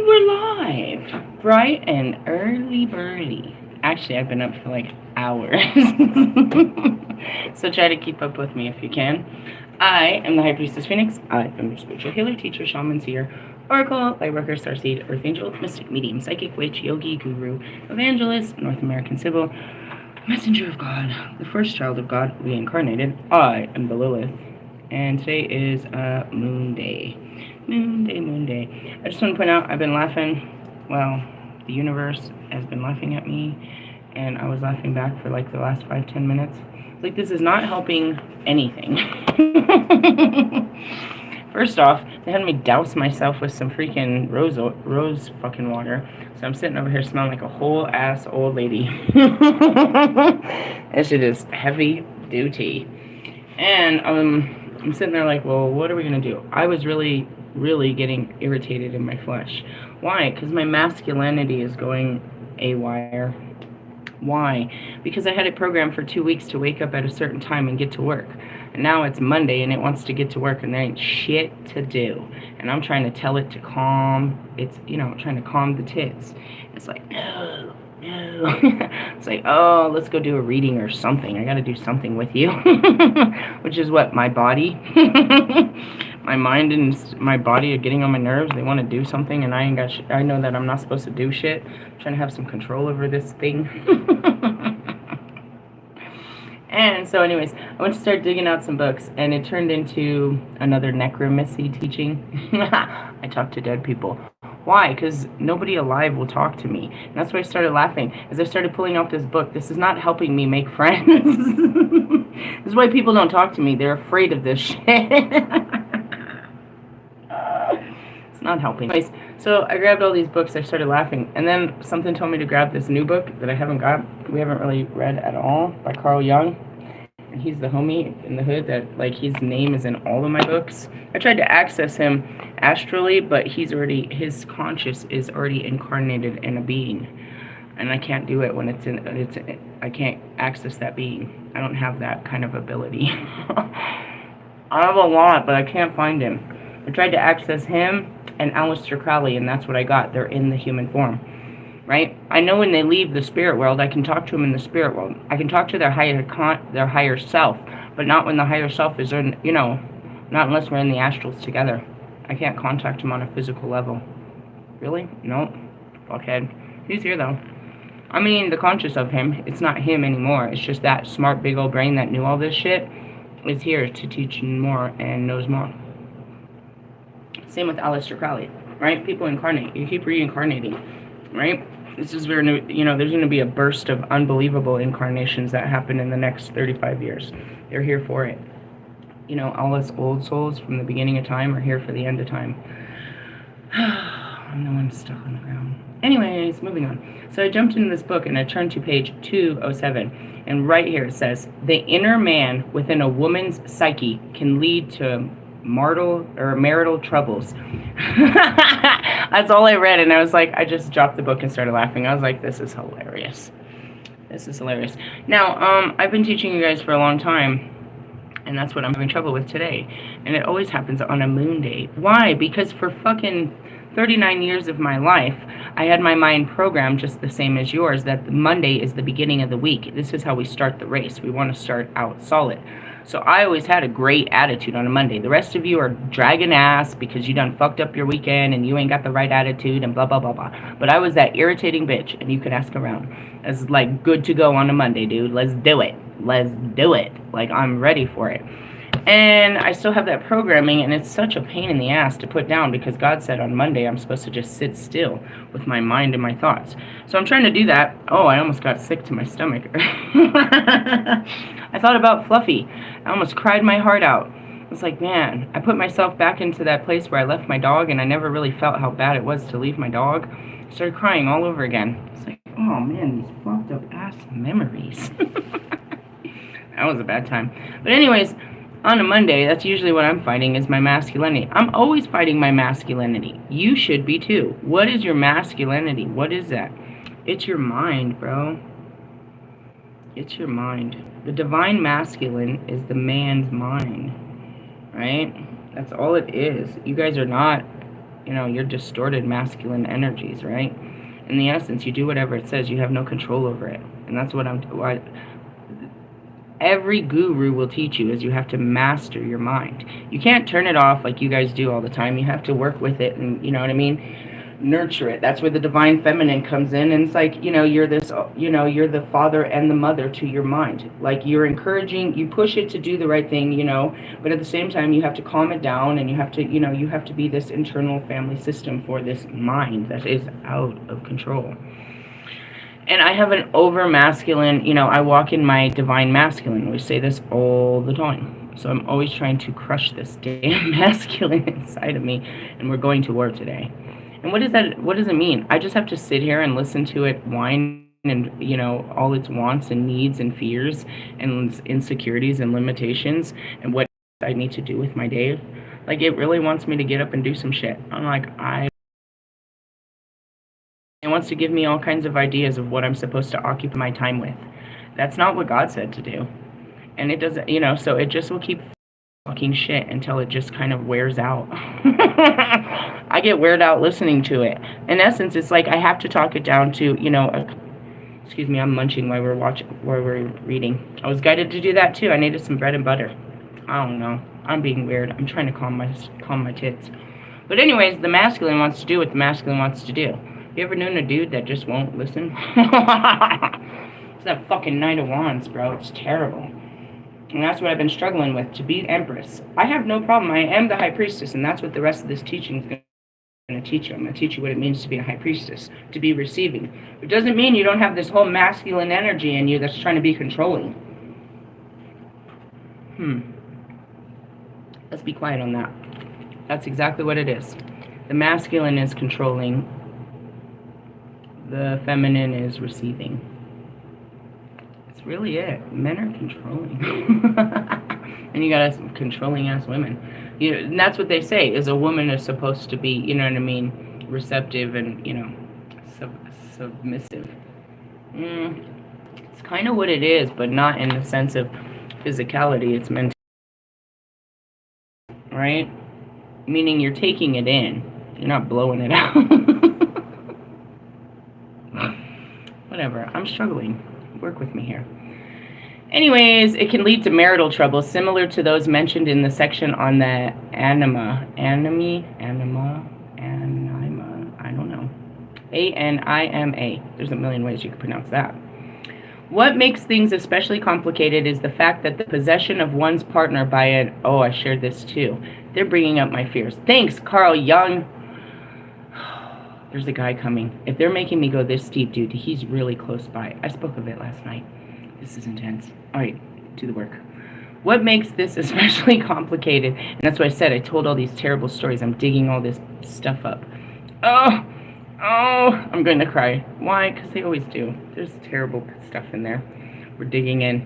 we're live! Bright and early burly. Actually, I've been up for like hours. So try to keep up with me if you can. I am the High Priestess Phoenix. I am your spiritual healer, teacher, shaman, seer, oracle, lightworker, starseed, earth angel, mystic, medium, psychic, witch, yogi, guru, evangelist, North American civil, messenger of God, the first child of God, reincarnated. I am the Lilith. And today is Moon Day. Moon Day. I just want to point out I've been laughing. Well, the universe has been laughing at me, and I was laughing back for like the last 5-10 minutes. Like, this is not helping anything. First off, they had me douse myself with some freaking rose fucking water. So I'm sitting over here smelling like a whole ass old lady. That shit is heavy duty. And I'm sitting there like, well, what are we going to do? I was really getting irritated in my flesh. Why? Because my masculinity is going awire. Why? Because I had it programmed for 2 weeks to wake up at a certain time and get to work. And now it's Monday and it wants to get to work and there ain't shit to do. And I'm trying to tell it to calm. It's, trying to calm the tits. It's like, no. It's like, oh, let's go do a reading or something. I got to do something with you. Which is what? My body? My mind and my body are getting on my nerves. They want to do something and I ain't got I know that I'm not supposed to do shit. I'm trying to have some control over this thing. And so anyways, I went to start digging out some books and it turned into another necromancy teaching. I talk to dead people. Why? Because nobody alive will talk to me. And that's why I started laughing. As I started pulling out this book, this is not helping me make friends. This is why people don't talk to me. They're afraid of this shit. It's not helping. Anyways, so I grabbed all these books. I started laughing. And then something told me to grab this new book that I haven't got. We haven't really read at all, by Carl Jung. And he's the homie in the hood that, like, his name is in all of my books. I tried to access him astrally, but his conscious is already incarnated in a being. And I can't do it when I can't access that being. I don't have that kind of ability. I have a lot, but I can't find him. I tried to access him and Aleister Crowley, and that's what I got. They're in the human form. Right? I know when they leave the spirit world, I can talk to them in the spirit world. I can talk to their higher self, but not when the higher self is in, not unless we're in the astrals together. I can't contact him on a physical level. Really? Nope. Fuckhead. He's here, though. I mean, the conscious of him, it's not him anymore. It's just that smart, big old brain that knew all this shit is here to teach more and knows more. Same with Aleister Crowley, right? People incarnate. You keep reincarnating, right? This is where, there's going to be a burst of unbelievable incarnations that happen in the next 35 years. They're here for it. All us old souls from the beginning of time are here for the end of time. I'm the one stuck on the ground. Anyways, moving on. So I jumped into this book and I turned to page 207. And right here it says, the inner man within a woman's psyche can lead to marital troubles. That's all I read, and I was like, I just dropped the book and started laughing. I was like, this is hilarious. This is hilarious. Now, I've been teaching you guys for a long time, and that's what I'm having trouble with today. And it always happens on a moon day. Why? Because for fucking 39 years of my life, I had my mind programmed just the same as yours, that Monday is the beginning of the week. This is how we start the race. We want to start out solid. So I always had a great attitude on a Monday. The rest of you are dragging ass because you done fucked up your weekend and you ain't got the right attitude and blah, blah, blah, blah. But I was that irritating bitch, and you can ask around. It's like, good to go on a Monday, dude. Let's do it. Let's do it. Like, I'm ready for it. And I still have that programming, and it's such a pain in the ass to put down because God said on Monday I'm supposed to just sit still with my mind and my thoughts. So I'm trying to do that. Oh, I almost got sick to my stomach. I thought about Fluffy. I almost cried my heart out. It's like, man, I put myself back into that place where I left my dog, and I never really felt how bad it was to leave my dog. I started crying all over again. It's like, oh man, these fucked up ass memories. That was a bad time. But anyways, on a Monday, that's usually what I'm fighting, is my masculinity. I'm always fighting my masculinity. You should be too. What is your masculinity? What is that? It's your mind, bro. It's your mind. The divine masculine is the man's mind, right? That's all it is. You guys are not your distorted masculine energies, right? In the essence, you do whatever it says. You have no control over it. And that's what every guru will teach you, is you have to master your mind. You can't turn it off like you guys do all the time. You have to work with it and, you know what I mean? Nurture it. That's where the divine feminine comes in, and it's like, you're this, you're the father and the mother to your mind. Like, you're encouraging, you push it to do the right thing, but at the same time you have to calm it down, and you have to, you have to be this internal family system for this mind that is out of control. And I have an over masculine, I walk in my divine masculine. We say this all the time. So I'm always trying to crush this damn masculine inside of me, and we're going to war today. And what does it mean? I just have to sit here and listen to it whine and, all its wants and needs and fears and insecurities and limitations and what I need to do with my day. Like, it really wants me to get up and do some shit. I'm like, it wants to give me all kinds of ideas of what I'm supposed to occupy my time with. That's not what God said to do. And it doesn't, so it just will keep fucking shit until it just kind of wears out. I get weird out listening to it. In essence, it's like I have to talk it down to, excuse me, I'm munching while we're reading. I was guided to do that too. I needed some bread and butter. I don't know. I'm being weird. I'm trying to calm my tits. But anyways, the masculine wants to do what the masculine wants to do. You ever known a dude that just won't listen? It's that fucking Knight of Wands, bro. It's terrible. And that's what I've been struggling with, to be Empress. I have no problem. I am the High Priestess, and that's what the rest of this teaching is going to teach you. I'm going to teach you what it means to be a High Priestess, to be receiving. It doesn't mean you don't have this whole masculine energy in you that's trying to be controlling. Let's be quiet on that. That's exactly what it is. The masculine is controlling. The feminine is receiving. Really it. Men are controlling. And you got some controlling ass women. And that's what they say, is a woman is supposed to be, you know what I mean, receptive and, submissive. It's kind of what it is, but not in the sense of physicality. It's mental. Right? Meaning you're taking it in. You're not blowing it out. Whatever. I'm struggling. Work with me here. Anyways, it can lead to marital trouble, similar to those mentioned in the section on the anima, I don't know. ANIMA. There's a million ways you could pronounce that. What makes things especially complicated is the fact that the possession of one's partner by an... Oh, I shared this too. They're bringing up my fears. Thanks, Carl Young. There's a guy coming. If they're making me go this deep, dude, he's really close by. I spoke of it last night. This is intense. All right, do the work. What makes this especially complicated? And that's what I said. I told all these terrible stories. I'm digging all this stuff up. Oh, I'm going to cry. Why? Because they always do. There's terrible stuff in there. We're digging in.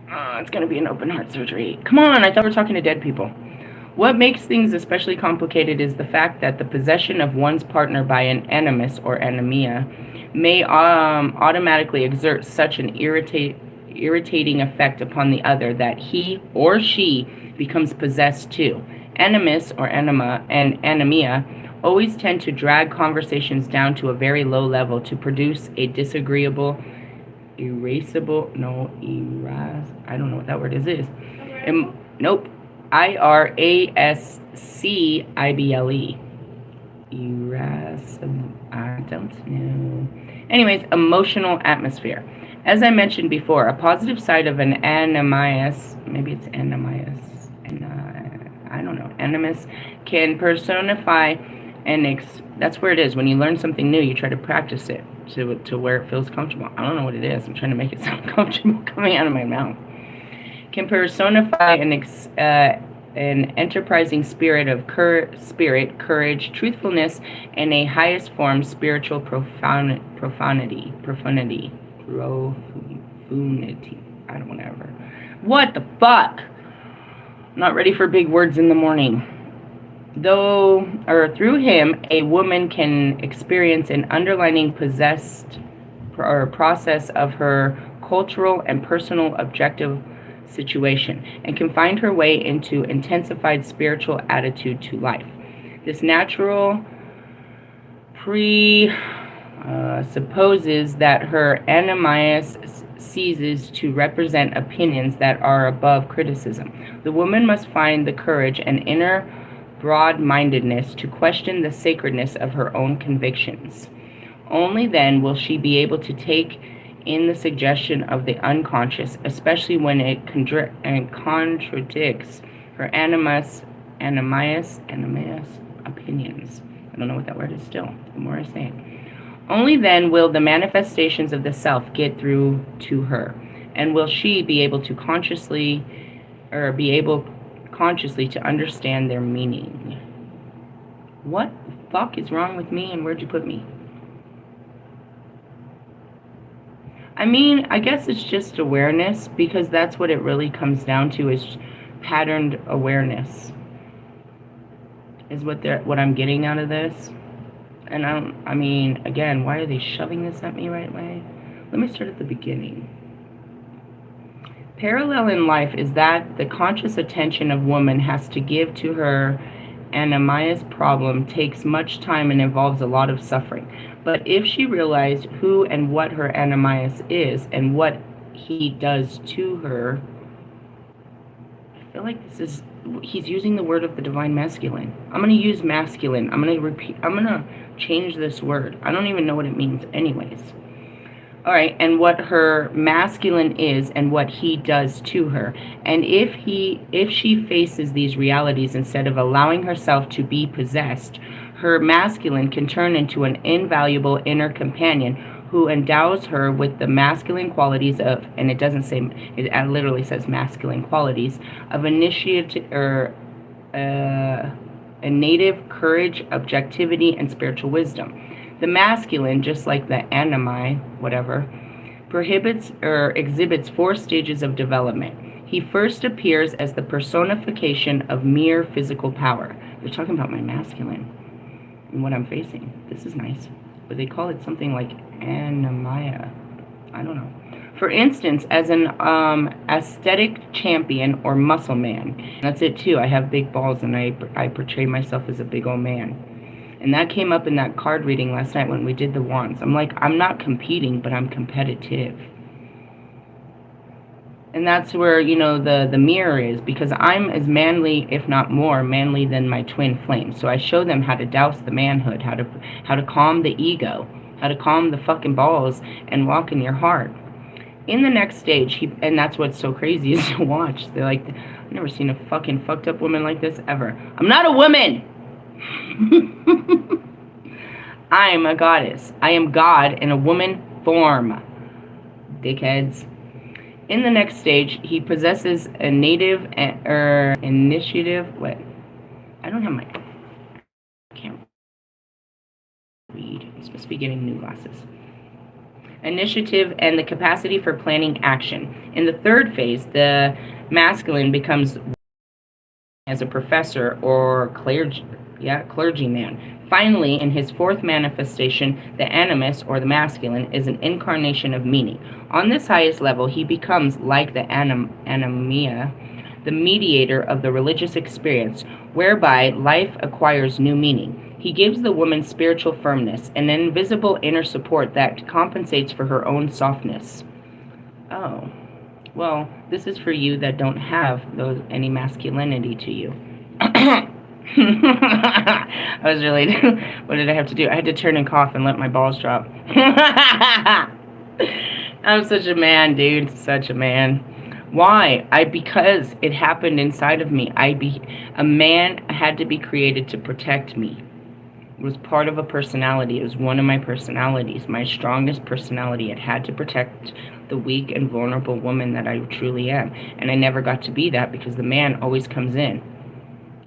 It's going to be an open heart surgery. Come on, I thought we were talking to dead people. What makes things especially complicated is the fact that the possession of one's partner by an animus or anemia may automatically exert such an irritating effect upon the other that he or she becomes possessed too. Animus or anima and anemia always tend to drag conversations down to a very low level to produce a disagreeable, I don't know what that word is. Nope. IRASCIBLE. I don't know. Anyways, emotional atmosphere. As I mentioned before, a positive side of an animus, maybe it's animus, animus, can personify that's where it is. When you learn something new, you try to practice it to where it feels comfortable. I don't know what it is. I'm trying to make it sound comfortable coming out of my mouth. Can personify an enterprising spirit of courage, truthfulness, and a highest form spiritual profanity. I don't whatever. What the fuck? Not ready for big words in the morning. Through him, a woman can experience an underlying possessed or process of her cultural and personal objective situation and can find her way into intensified spiritual attitude to life. This natural supposes that her animus ceases to represent opinions that are above criticism. The woman must find the courage and inner broad-mindedness to question the sacredness of her own convictions. Only then will she be able to take in the suggestion of the unconscious, especially when it contradicts her animus opinions. I don't know what that word is still, the more I say it. Only then will the manifestations of the self get through to her, and will she be able to consciously to understand their meaning. What the fuck is wrong with me, and where'd you put me? I mean, I guess it's just awareness, because that's what it really comes down to, is patterned awareness is what I'm getting out of this. And I mean, again, why are they shoving this at me right away? Let me start at the beginning. Parallel in life is that the conscious attention of woman has to give to her animus problem takes much time and involves a lot of suffering. But if she realized who and what her animus is and what he does to her, I feel like he's using the word of the divine masculine. I'm going to use masculine. I'm going to change this word. I don't even know what it means anyways. All right, and what her masculine is and what he does to her. And if she faces these realities instead of allowing herself to be possessed, her masculine can turn into an invaluable inner companion who endows her with the masculine qualities of, and it doesn't say, it literally says masculine qualities, of initiative or a native courage, objectivity, and spiritual wisdom. The masculine, just like the animi, whatever, exhibits 4 stages of development. He first appears as the personification of mere physical power. They're talking about my masculine and what I'm facing. This is nice. But they call it something like anemia. I don't know. For instance, as an aesthetic champion or muscle man. That's it too. I have big balls and I portray myself as a big old man. And that came up in that card reading last night when we did the wands. I'm like, I'm not competing, but I'm competitive. And that's where, you know, the mirror is, because I'm as manly, if not more manly than my twin flame. So I show them how to douse the manhood, how to calm the ego, how to calm the fucking balls and walk in your heart. In the next stage, and that's what's so crazy is to watch. They're like, I've never seen a fucking fucked up woman like this ever. I'm not a woman. I am a goddess. I am God in a woman form. Dickheads. In the next stage, he possesses a native initiative. What? I don't have my. I can't read. I'm supposed to be getting new glasses. Initiative and the capacity for planning action. In the third phase, the masculine becomes as a professor or clergyman. Finally, in his 4th manifestation, the animus, or the masculine, is an incarnation of meaning. On this highest level, he becomes, like the anemia, the mediator of the religious experience, whereby life acquires new meaning. He gives the woman spiritual firmness, an invisible inner support that compensates for her own softness. Oh, well, this is for you that don't have any masculinity to you. I was really, what did I have to do? I had to turn and cough and let my balls drop. I'm such a man, dude. Such a man. Why? Because it happened inside of me. A man had to be created to protect me. It was part of a personality. It was one of my personalities, my strongest personality. It had to protect the weak and vulnerable woman that I truly am. And I never got to be that because the man always comes in.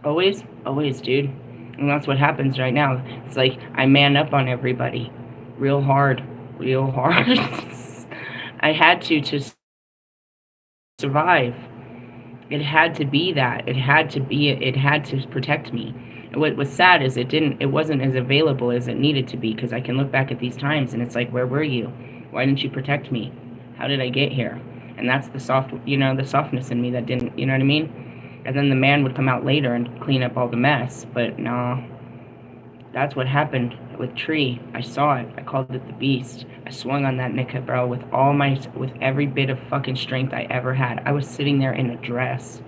Always, dude. And that's what happens right now. It's like I man up on everybody. Real hard. I had to survive. It had to be that. It had to protect me. And what was sad is it wasn't as available as it needed to be, because I can look back at these times and it's like, where were you? Why didn't you protect me? How did I get here? And that's the softness in me that didn't, you know what I mean? And then the man would come out later and clean up all the mess. But no, That's what happened with Tree. I saw it. I called it the Beast. I swung on that Nika, bro, with every bit of fucking strength I ever had. I was sitting there in a dress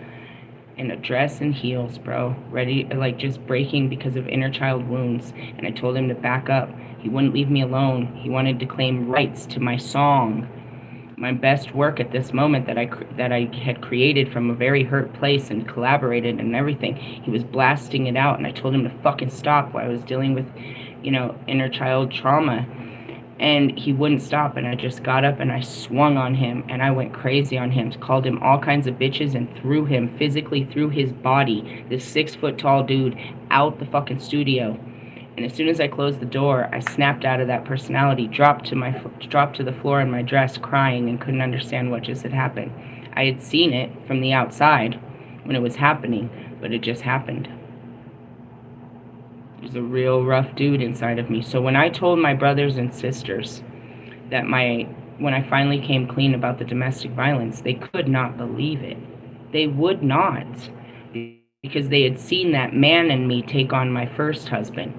and heels, bro, ready, like, just breaking because of inner child wounds. And I told him to back up. He wouldn't leave me alone. He wanted to claim rights to my song, my best work at this moment that I had created from a very hurt place and collaborated and everything. He was blasting it out, and I told him to fucking stop while I was dealing with, inner child trauma. And he wouldn't stop, and I just got up and I swung on him, and I went crazy on him, called him all kinds of bitches, and threw him physically through his body, this 6 foot tall dude, out the fucking studio. And as soon as I closed the door, I snapped out of that personality, dropped to the floor in my dress, crying, and couldn't understand what just had happened. I had seen it from the outside when it was happening, but it just happened. There's a real rough dude inside of me. So when I told my brothers and sisters that when I finally came clean about the domestic violence, they could not believe it. They would not, because they had seen that man in me take on my first husband.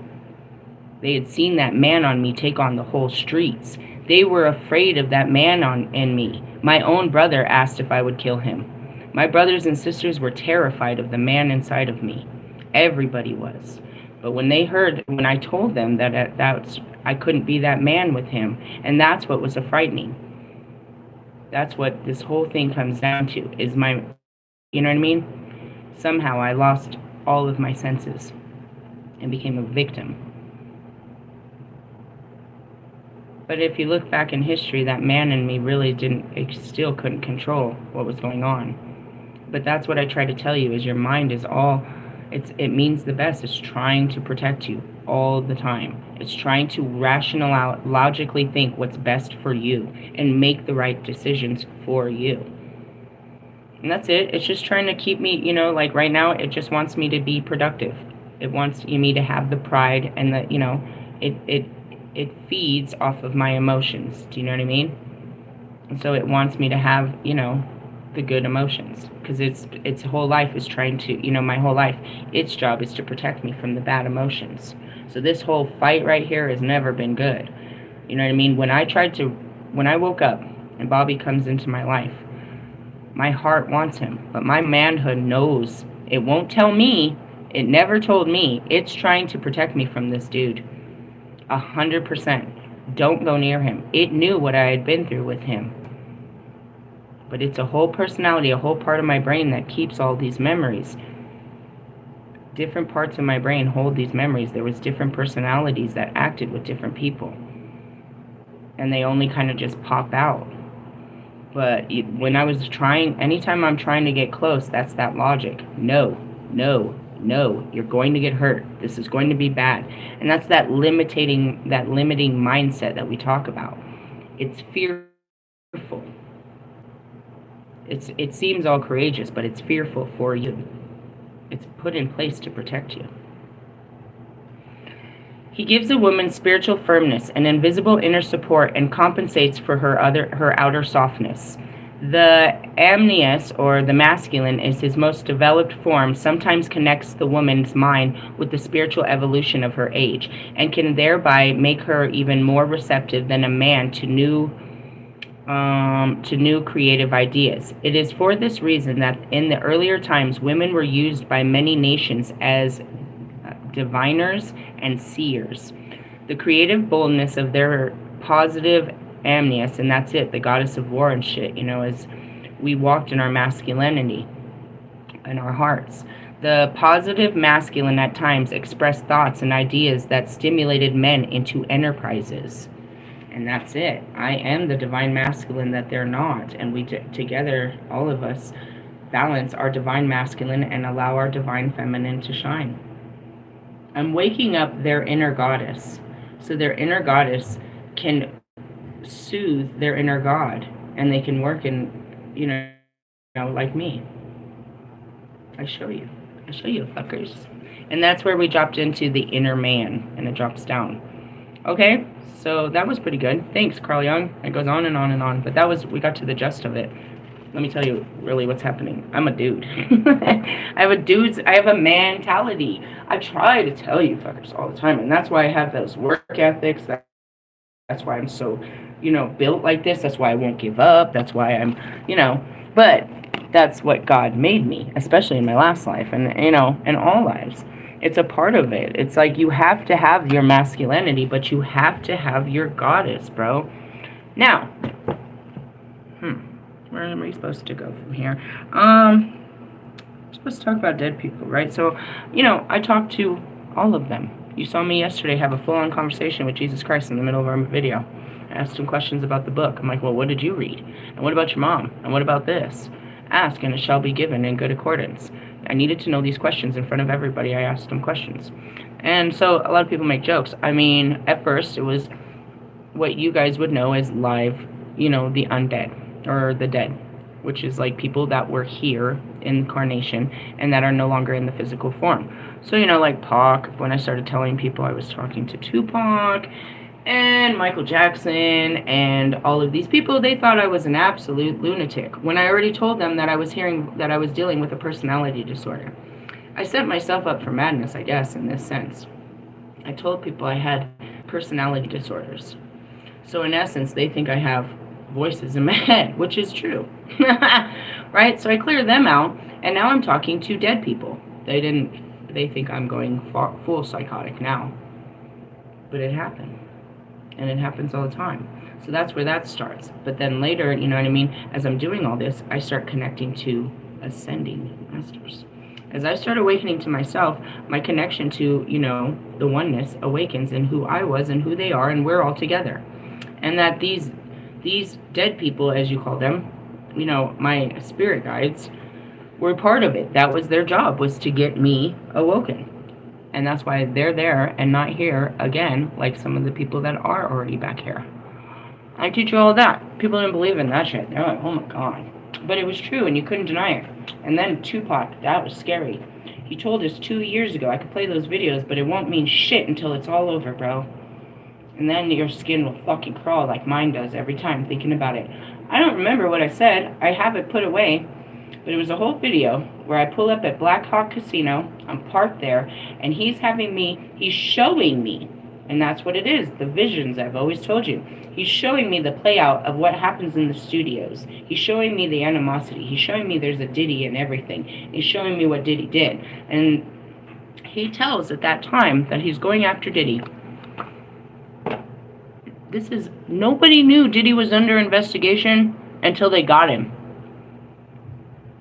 They had seen that man on me take on the whole streets. They were afraid of that man in me. My own brother asked if I would kill him. My brothers and sisters were terrified of the man inside of me. Everybody was. But when I told them that I couldn't be that man with him, and that's what was so frightening. That's what this whole thing comes down to, is you know what I mean? Somehow I lost all of my senses and became a victim. But if you look back in history, that man in me really still couldn't control what was going on. But that's what I try to tell you, is your mind is it means the best. It's trying to protect you all the time. It's trying to logically think what's best for you and make the right decisions for you. And that's it. It's just trying to keep me, like right now, it just wants me to be productive. It wants me to have the pride and it feeds off of my emotions. Do you know what I mean? And so it wants me to have, the good emotions, because its whole life is trying to, my whole life, its job is to protect me from the bad emotions. So this whole fight right here has never been good. You know what I mean? When I woke up and Bobby comes into my life, my heart wants him, but my manhood knows. It won't tell me. It never told me. It's trying to protect me from this dude. 100%. Don't go near him. It knew what I had been through with him. But it's a whole personality, a whole part of my brain that keeps all these memories. Different parts of my brain hold these memories. There was different personalities that acted with different people. And they only kind of just pop out. But when I was anytime I'm trying to get close, that's that logic. No, you're going to get hurt. This is going to be bad. And that's that limiting mindset that we talk about. It's fearful. It seems all courageous, but it's fearful for you. It's put in place to protect you. He gives a woman spiritual firmness and invisible inner support and compensates for her outer softness. The amnius, or the masculine, is his most developed form, sometimes connects the woman's mind with the spiritual evolution of her age, and can thereby make her even more receptive than a man to new creative ideas. It is for this reason that in the earlier times, women were used by many nations as diviners and seers. The creative boldness of their positive amnius, and that's it, the goddess of war and shit, as we walked in our masculinity and our hearts. The positive masculine at times expressed thoughts and ideas that stimulated men into enterprises. And that's it. I am the divine masculine that they're not. And we together, all of us, balance our divine masculine and allow our divine feminine to shine. I'm waking up their inner goddess. So their inner goddess can soothe their inner god. And they can work in, like me. I show you, fuckers. And that's where we dropped into the inner man. And it drops down. Okay? So that was pretty good. Thanks, Carl Jung. It goes on and on and on. But we got to the gist of it. let me tell you really what's happening. I'm a dude. I have a mentality. I try to tell you fuckers all the time, and that's why I have those work ethics. That's why I'm so, built like this. That's why I won't give up. That's why I'm, but that's what God made me, especially in my last life and, in all lives. It's a part of it. It's like you have to have your masculinity, but you have to have your goddess, bro. Now, where am I supposed to go from here? I'm supposed to talk about dead people, right? So, I talked to all of them. You saw me yesterday have a full-on conversation with Jesus Christ in the middle of our video. I asked him questions about the book. I'm like, well, what did you read? And what about your mom? And what about this? Ask, and it shall be given in good accordance. I needed to know these questions in front of everybody. I asked them questions. And so a lot of people make jokes. I mean, at first, it was what you guys would know as live, the undead, or the dead, which is like people that were here in incarnation and that are no longer in the physical form. So, like Pac, when I started telling people I was talking to Tupac and Michael Jackson and all of these people, they thought I was an absolute lunatic when I already told them that I was dealing with a personality disorder. I set myself up for madness, I guess, in this sense. I told people I had personality disorders. So in essence, they think I have voices in my head, which is true. Right? So I cleared them out, and now I'm talking to dead people. They think I'm going full psychotic now. But it happened. And it happens all the time. So that's where that starts. But then later, you know what I mean, as I'm doing all this, I start connecting to ascending masters. As I start awakening to myself, my connection to, the oneness awakens in who I was and who they are, and we're all together. And that these dead people, as you call them, my spirit guides, were part of it. That was their job, was to get me awoken. And that's why they're there and not here again, like some of the people that are already back here. I teach you all that. People didn't believe in that shit. They're like, oh my God. But it was true, and you couldn't deny it. And then Tupac, that was scary. He told us 2 years ago, I could play those videos, but it won't mean shit until it's all over, bro. And then your skin will fucking crawl like mine does every time thinking about it. I don't remember what I said. I have it put away. But it was a whole video where I pull up at Black Hawk Casino. I'm parked there, and he's showing me, and that's what it is, the visions I've always told you. He's showing me the play out of what happens in the studios. He's showing me the animosity. He's showing me there's a Diddy and everything. He's showing me what Diddy did. And he tells at that time that he's going after Diddy. Nobody knew Diddy was under investigation until they got him.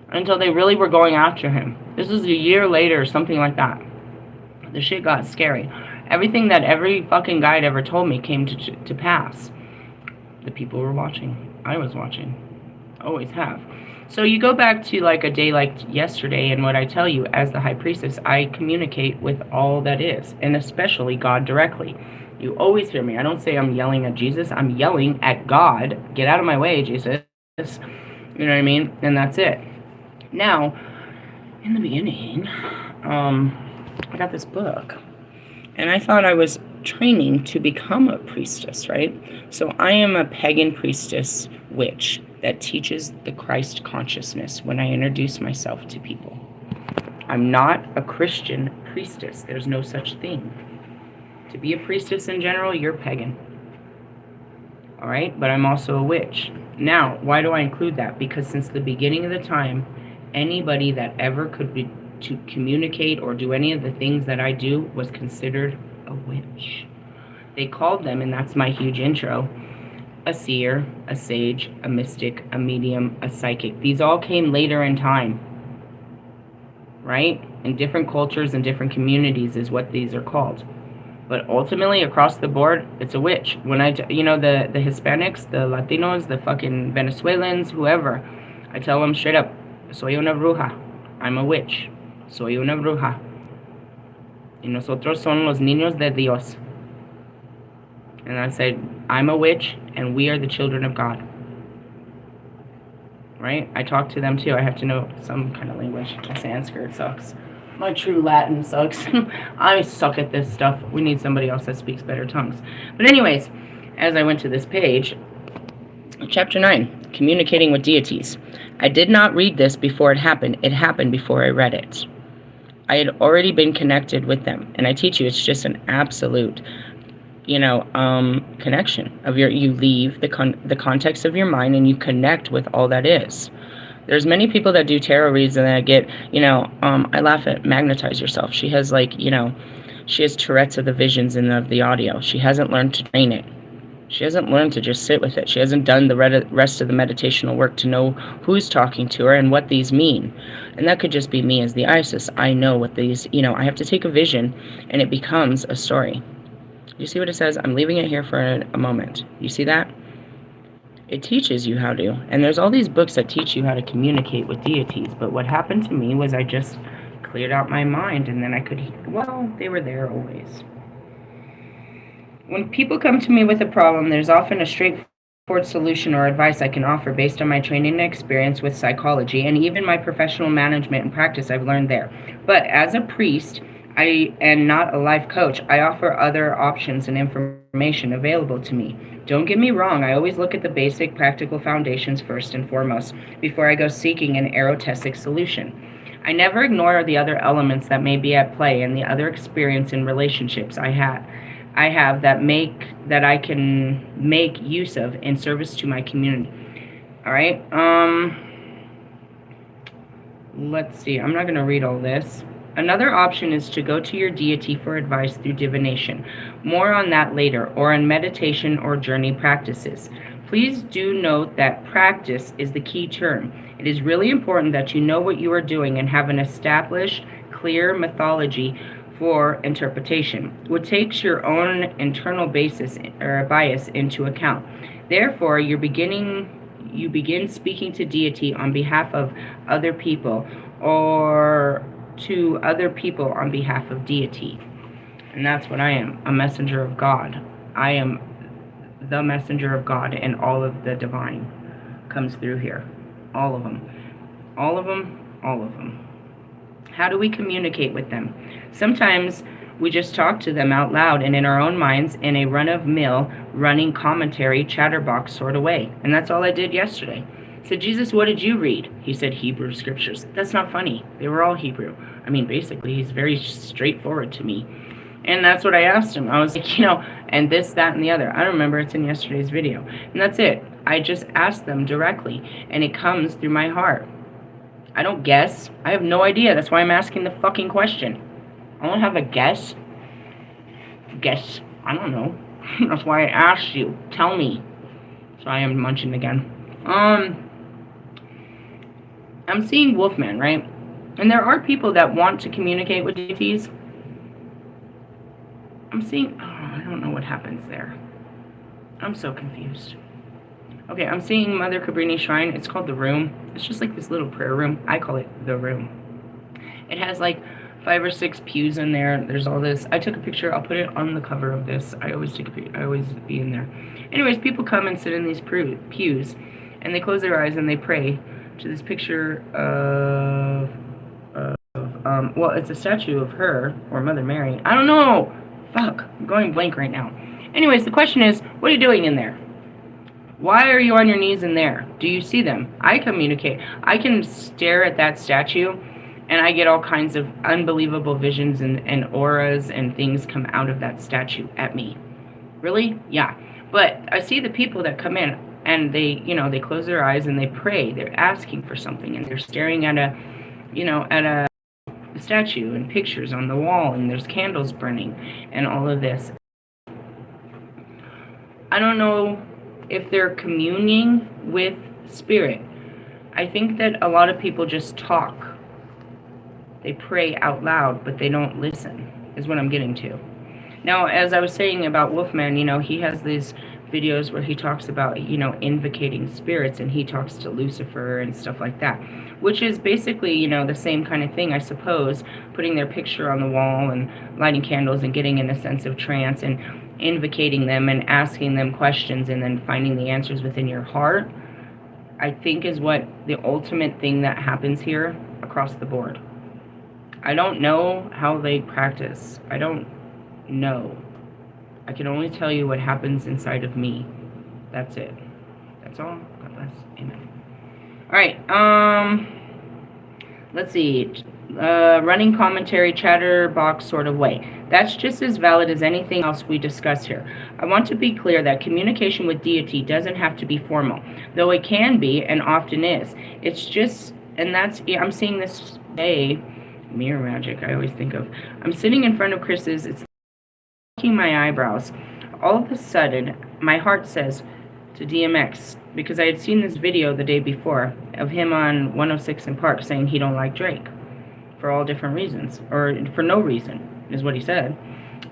Until they really were going after him. This is a year later or something like that. The shit got scary. Everything that every fucking guide ever told me came to pass. The people were watching. I was watching. Always have. So you go back to like a day like yesterday, and what I tell you as the High Priestess, I communicate with all that is, and especially God directly. You always hear me. I don't say I'm yelling at Jesus. I'm yelling at God. Get out of my way, Jesus. You know what I mean? And that's it. Now, in the beginning, I got this book, and I thought I was training to become a priestess, right? So I am a pagan priestess witch that teaches the Christ consciousness when I introduce myself to people. I'm not a Christian priestess. There's no such thing. To be a priestess in general, you're pagan. All right? But I'm also a witch. Now, why do I include that? Because since the beginning of the time, anybody that ever could be to communicate or do any of the things that I do was considered a witch. They called them, and that's my huge intro, a seer, a sage, a mystic, a medium, a psychic. These all came later in time, right? In different cultures and different communities is what these are called. But ultimately, across the board, it's a witch. When the Hispanics, the Latinos, the fucking Venezuelans, whoever, I tell them straight up, soy una bruja. I'm a witch. Soy una bruja. Y nosotros son los niños de Dios. And I said, I'm a witch, and we are the children of God. Right? I talk to them too. I have to know some kind of language. My Sanskrit sucks. My true Latin sucks. I suck at this stuff. We need somebody else that speaks better tongues. But anyways, as I went to this page, Chapter 9, Communicating with Deities. I did not read this before it happened. It happened before I read it. I had already been connected with them. And I teach you, it's just an absolute, connection of you leave the context of your mind and you connect with all that is. There's many people that do tarot reads and that get, I laugh at Magnetize Yourself. She has she has Tourette's of the visions and of the audio. She hasn't learned to train it. She hasn't learned to just sit with it. She hasn't done the rest of the meditational work to know who's talking to her and what these mean. And that could just be me as the Isis. I know what these, I have to take a vision and it becomes a story. You see what it says? I'm leaving it here for a moment. You see that? It teaches you how to. And there's all these books that teach you how to communicate with deities. But what happened to me was I just cleared out my mind and then I could, they were there always. When people come to me with a problem, there's often a straightforward solution or advice I can offer based on my training and experience with psychology and even my professional management and practice I've learned there. But as a priest, and not a life coach, I offer other options and information available to me. Don't get me wrong, I always look at the basic practical foundations first and foremost before I go seeking an erotic solution. I never ignore the other elements that may be at play and the other experience and relationships I have that I can make use of in service to my community. All right. Let's see. I'm not going to read all this. Another option is to go to your deity for advice through divination. More on that later, or in meditation or journey practices. Please do note that practice is the key term. It is really important that you know what you are doing and have an established, clear methodology for interpretation, which takes your own internal basis or bias into account. Therefore, you begin speaking to deity on behalf of other people or to other people on behalf of deity. And that's what I am, a messenger of God. I am the messenger of God, and all of the divine comes through here. All of them. All of them. All of them. How do we communicate with them? Sometimes we just talk to them out loud and in our own minds in a run-of-mill, running commentary, chatterbox sort of way. And that's all I did yesterday. I said, Jesus, what did you read? He said, Hebrew scriptures. That's not funny. They were all Hebrew. I mean, basically, he's very straightforward to me. And that's what I asked him. I was like, and this, that, and the other. I don't remember. It's in yesterday's video. And that's it. I just asked them directly. And it comes through my heart. I don't guess. I have no idea. That's why I'm asking the fucking question. I don't have a guess. Guess. I don't know. That's why I asked you. Tell me. So I am munching again. I'm seeing Wolfman, right? And there are people that want to communicate with deities. I'm seeing... I don't know what happens there. I'm so confused. Okay, I'm seeing Mother Cabrini Shrine. It's called The Room. It's just like this little prayer room. I call it The Room. It has like 5 or 6 pews in there. There's all this. I took a picture. I'll put it on the cover of this. I always take a picture. I always be in there. Anyways, people come and sit in these pews, and they close their eyes and they pray to this picture of well, it's a statue of her, or Mother Mary. I don't know. Fuck. I'm going blank right now. Anyways, the question is, what are you doing in there? Why are you on your knees in there? Do you see them? I communicate. I can stare at that statue, and I get all kinds of unbelievable visions and auras and things come out of that statue at me. Really? Yeah. But I see the people that come in, and they, they close their eyes and they pray. They're asking for something, and they're staring at a statue and pictures on the wall, and there's candles burning and all of this. I don't know if they're communing with spirit. I think that a lot of people just talk. They pray out loud, but they don't listen, is what I'm getting to. Now, as I was saying about Wolfman, he has these videos where he talks about, invocating spirits, and he talks to Lucifer and stuff like that, which is basically, the same kind of thing, I suppose, putting their picture on the wall and lighting candles and getting in a sense of trance and invocating them and asking them questions and then finding the answers within your heart, I think is what the ultimate thing that happens here across the board. I don't know how they practice. I don't know. I can only tell you what happens inside of me. That's it. That's all. God bless. Amen. All right. Let's see. Running commentary, chatterbox sort of way. That's just as valid as anything else we discuss here. I want to be clear that communication with deity doesn't have to be formal, though it can be and often is. It's just, and that's, I'm seeing this today, mirror magic, I always think of. I'm sitting in front of Chris's, it's plucking my eyebrows. All of a sudden, my heart says to DMX, because I had seen this video the day before of him on 106 in Park saying he don't like Drake for all different reasons, or for no reason, is what he said.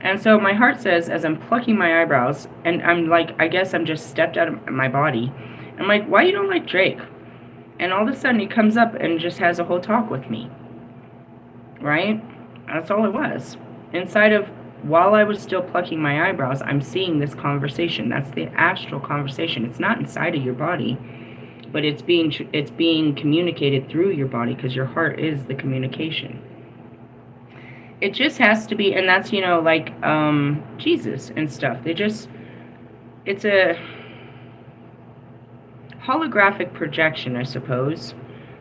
And so my heart says, as I'm plucking my eyebrows, and I'm like, I guess I'm just stepped out of my body, I'm like, why you don't like Drake? And all of a sudden he comes up and just has a whole talk with me, right? That's all it was. Inside of, while I was still plucking my eyebrows, I'm seeing this conversation. That's the astral conversation. It's not inside of your body, but it's being communicated through your body, because your heart is the communication. It just has to be, and that's, you know, like Jesus and stuff. It's a holographic projection, I suppose,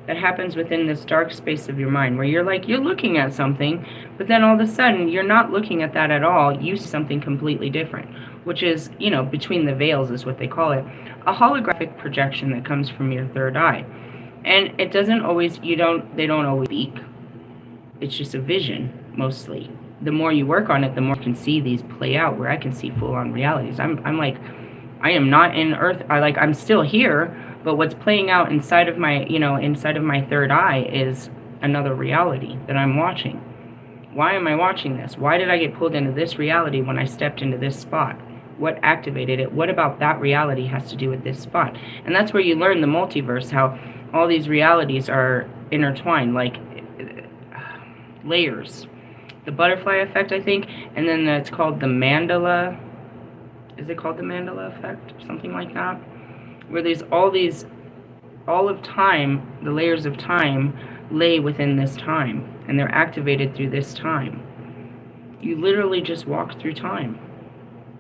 that happens within this dark space of your mind, where you're like, you're looking at something, but then all of a sudden you're not looking at that at all. You see something completely different, which is, you know, between the veils is what they call it, a holographic projection that comes from your third eye. And it doesn't always, they don't always speak. It's just a vision, mostly. The more you work on it, the more you can see these play out, where I can see full-on realities. I'm like, I am not in Earth. I'm still here, but what's playing out inside of my, inside of my third eye is another reality that I'm watching. Why am I watching this? Why did I get pulled into this reality when I stepped into this spot? What activated it? What about that reality has to do with this spot? And that's where you learn the multiverse, how all these realities are intertwined, like layers. The butterfly effect, I think, and then it's called the mandala. Is it called the mandala effect or something like that? Where there's all of time, the layers of time lay within this time, and they're activated through this time. You literally just walk through time.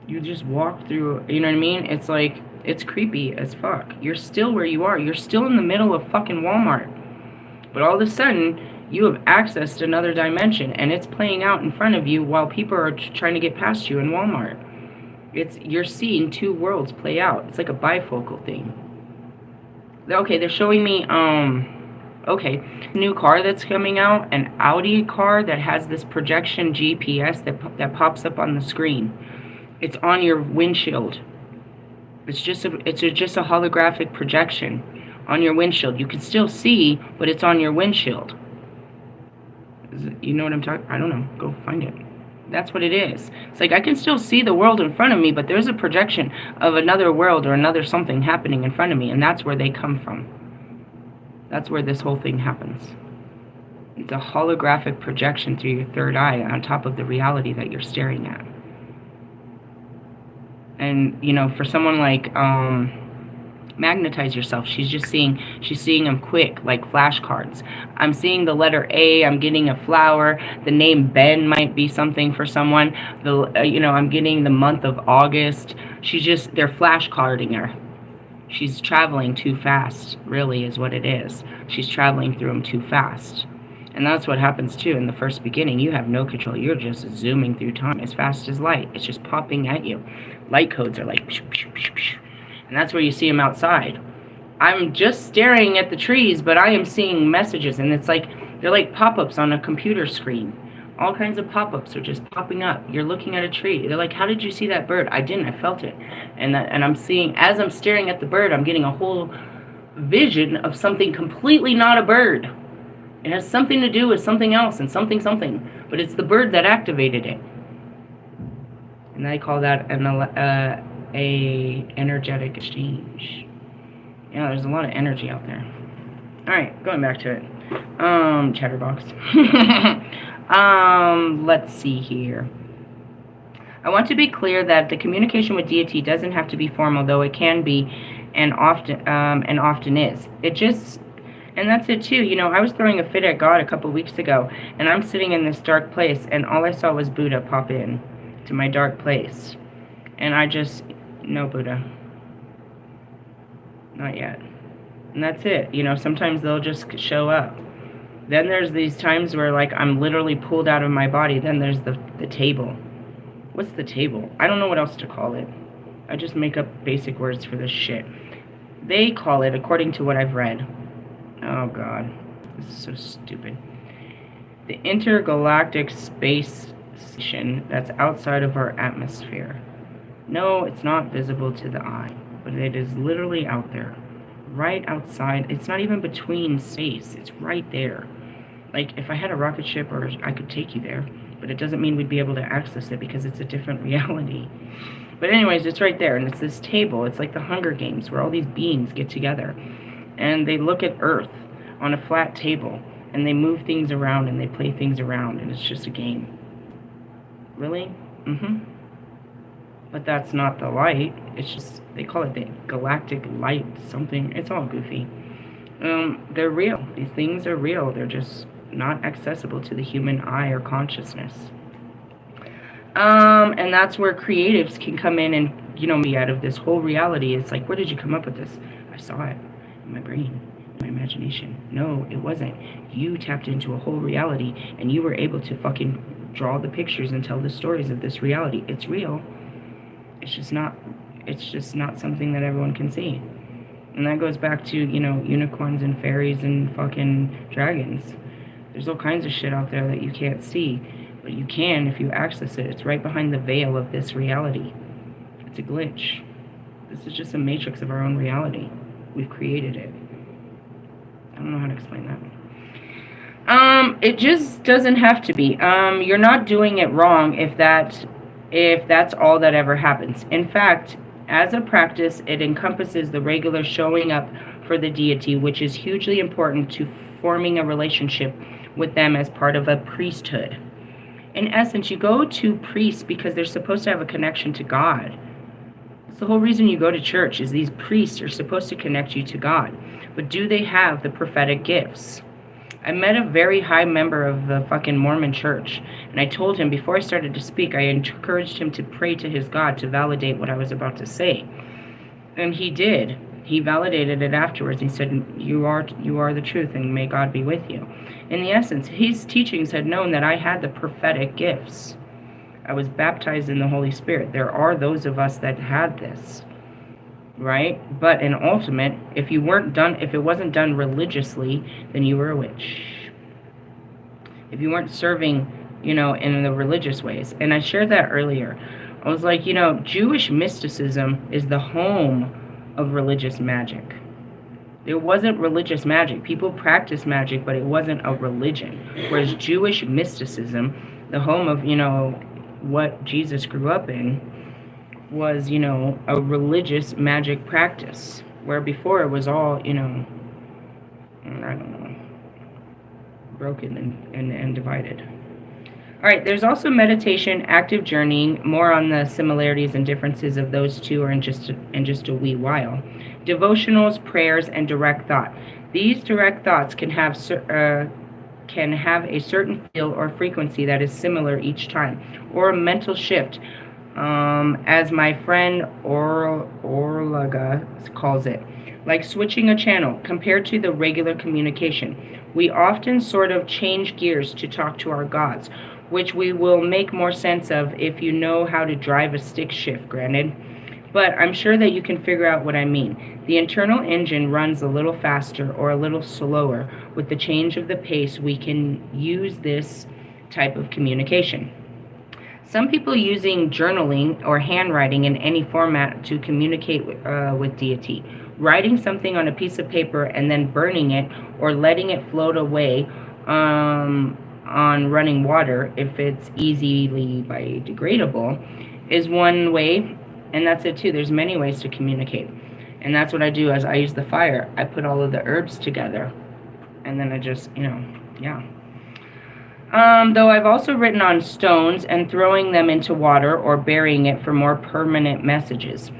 You just walk through, you know what I mean? It's like, it's creepy as fuck. You're still where you are. You're still in the middle of fucking Walmart. But all of a sudden, you have accessed another dimension, and it's playing out in front of you while people are trying to get past you in Walmart. You're seeing two worlds play out. It's like a bifocal thing. Okay, they're showing me, new car that's coming out, an Audi car that has this projection GPS that pops up on the screen. It's on your windshield. It's just a holographic projection on your windshield. You can still see, but it's on your windshield. You know what I'm talking? I don't know. Go find it. That's what it is. It's like I can still see the world in front of me, but there's a projection of another world or another something happening in front of me, and that's where they come from. That's where this whole thing happens. It's a holographic projection through your third eye on top of the reality that you're staring at. And, for someone like Magnetize Yourself, she's seeing them quick, like flashcards. I'm seeing the letter A, I'm getting a flower. The name Ben might be something for someone. I'm getting the month of August. They're flashcarding her. She's traveling too fast, really, is what it is. She's traveling through them too fast. And that's what happens, too, in the first beginning. You have no control. You're just zooming through time as fast as light. It's just popping at you. Light codes are like, pshh, pshh, pshh, pshh. And that's where you see them outside. I'm just staring at the trees, but I am seeing messages, and it's like, they're like pop-ups on a computer screen. All kinds of pop-ups are just popping up. You're looking at a tree. They're like, how did you see that bird? I didn't. I felt it. And I'm seeing, as I'm staring at the bird, I'm getting a whole vision of something completely not a bird. It has something to do with something else and something. But it's the bird that activated it. And I call that a energetic exchange. Yeah, there's a lot of energy out there. Alright, going back to it. Chatterbox. Let's see here. I want to be clear that the communication with deity doesn't have to be formal, though it can be and often is. And that's it too. I was throwing a fit at God a couple weeks ago, and I'm sitting in this dark place, and all I saw was Buddha pop in to my dark place. And no Buddha. Not yet. And that's it. You know, sometimes they'll just show up. Then there's these times where, like, I'm literally pulled out of my body. Then there's the table. What's the table? I don't know what else to call it. I just make up basic words for this shit. They call it, according to what I've read. Oh, God. This is so stupid. The intergalactic space station that's outside of our atmosphere. No, it's not visible to the eye, but it is literally out there. Right outside. It's not even between space. It's right there. Like, if I had a rocket ship, or I could take you there, but it doesn't mean we'd be able to access it because it's a different reality. But anyways, it's right there, and it's this table. It's like the Hunger Games, where all these beings get together, and they look at Earth on a flat table, and they move things around, and they play things around, and it's just a game. Really? But that's not the light. It's just, they call it the galactic light something. It's all goofy. They're real. These things are real. They're just not accessible to the human eye or consciousness. And that's where creatives can come in and, you know, be out of this whole reality. It's like, where did you come up with this? I saw it in my brain, in my imagination. No, it wasn't. You tapped into a whole reality, and you were able to fucking draw the pictures and tell the stories of this reality. It's real. It's just not something that everyone can see. And that goes back to, you know, unicorns and fairies and fucking dragons. There's all kinds of shit out there that you can't see, but you can if you access it. It's right behind the veil of this reality. It's a glitch. This is just a matrix of our own reality. We've created it. I don't know how to explain that. It just doesn't have to be. You're not doing it wrong if that's all that ever happens. In fact, as a practice, it encompasses the regular showing up for the deity, which is hugely important to forming a relationship with them as part of a priesthood. In essence, you go to priests because they're supposed to have a connection to God. It's the whole reason you go to church, is these priests are supposed to connect you to God. But do they have the prophetic gifts? I met a very high member of the fucking Mormon church, and I told him before I started to speak, I encouraged him to pray to his God to validate what I was about to say. And he did. He validated it afterwards. He said, you are the truth, and may God be with you. In the essence, his teachings had known that I had the prophetic gifts. I was baptized in the Holy Spirit. There are those of us that had this, right? But in ultimate, if it wasn't done religiously, then you were a witch. If you weren't serving, you know, in the religious ways. And I shared that earlier. I was like, you know, Jewish mysticism is the home of religious magic. It wasn't religious magic. People practiced magic, but it wasn't a religion. Whereas Jewish mysticism, the home of, you know, what Jesus grew up in, was, you know, a religious magic practice. Where before it was all, you know, I don't know, broken and divided. All right, there's also meditation, active journeying, more on the similarities and differences of those two are in just a wee while. Devotionals, prayers, and direct thought. These direct thoughts can have a certain feel or frequency that is similar each time, or a mental shift, as my friend Orlaga calls it, like switching a channel compared to the regular communication. We often sort of change gears to talk to our gods, which we will make more sense of if you know how to drive a stick shift, granted. But I'm sure that you can figure out what I mean. The internal engine runs a little faster or a little slower. With the change of the pace, we can use this type of communication. Some people using journaling or handwriting in any format to communicate with deity. Writing something on a piece of paper and then burning it or letting it float away on running water, if it's easily biodegradable, is one way, and that's it too. There's many ways to communicate, and that's what I do. As I use the fire, I put all of the herbs together, and then I just, you know, yeah. Though I've also written on stones and throwing them into water or burying it for more permanent messages.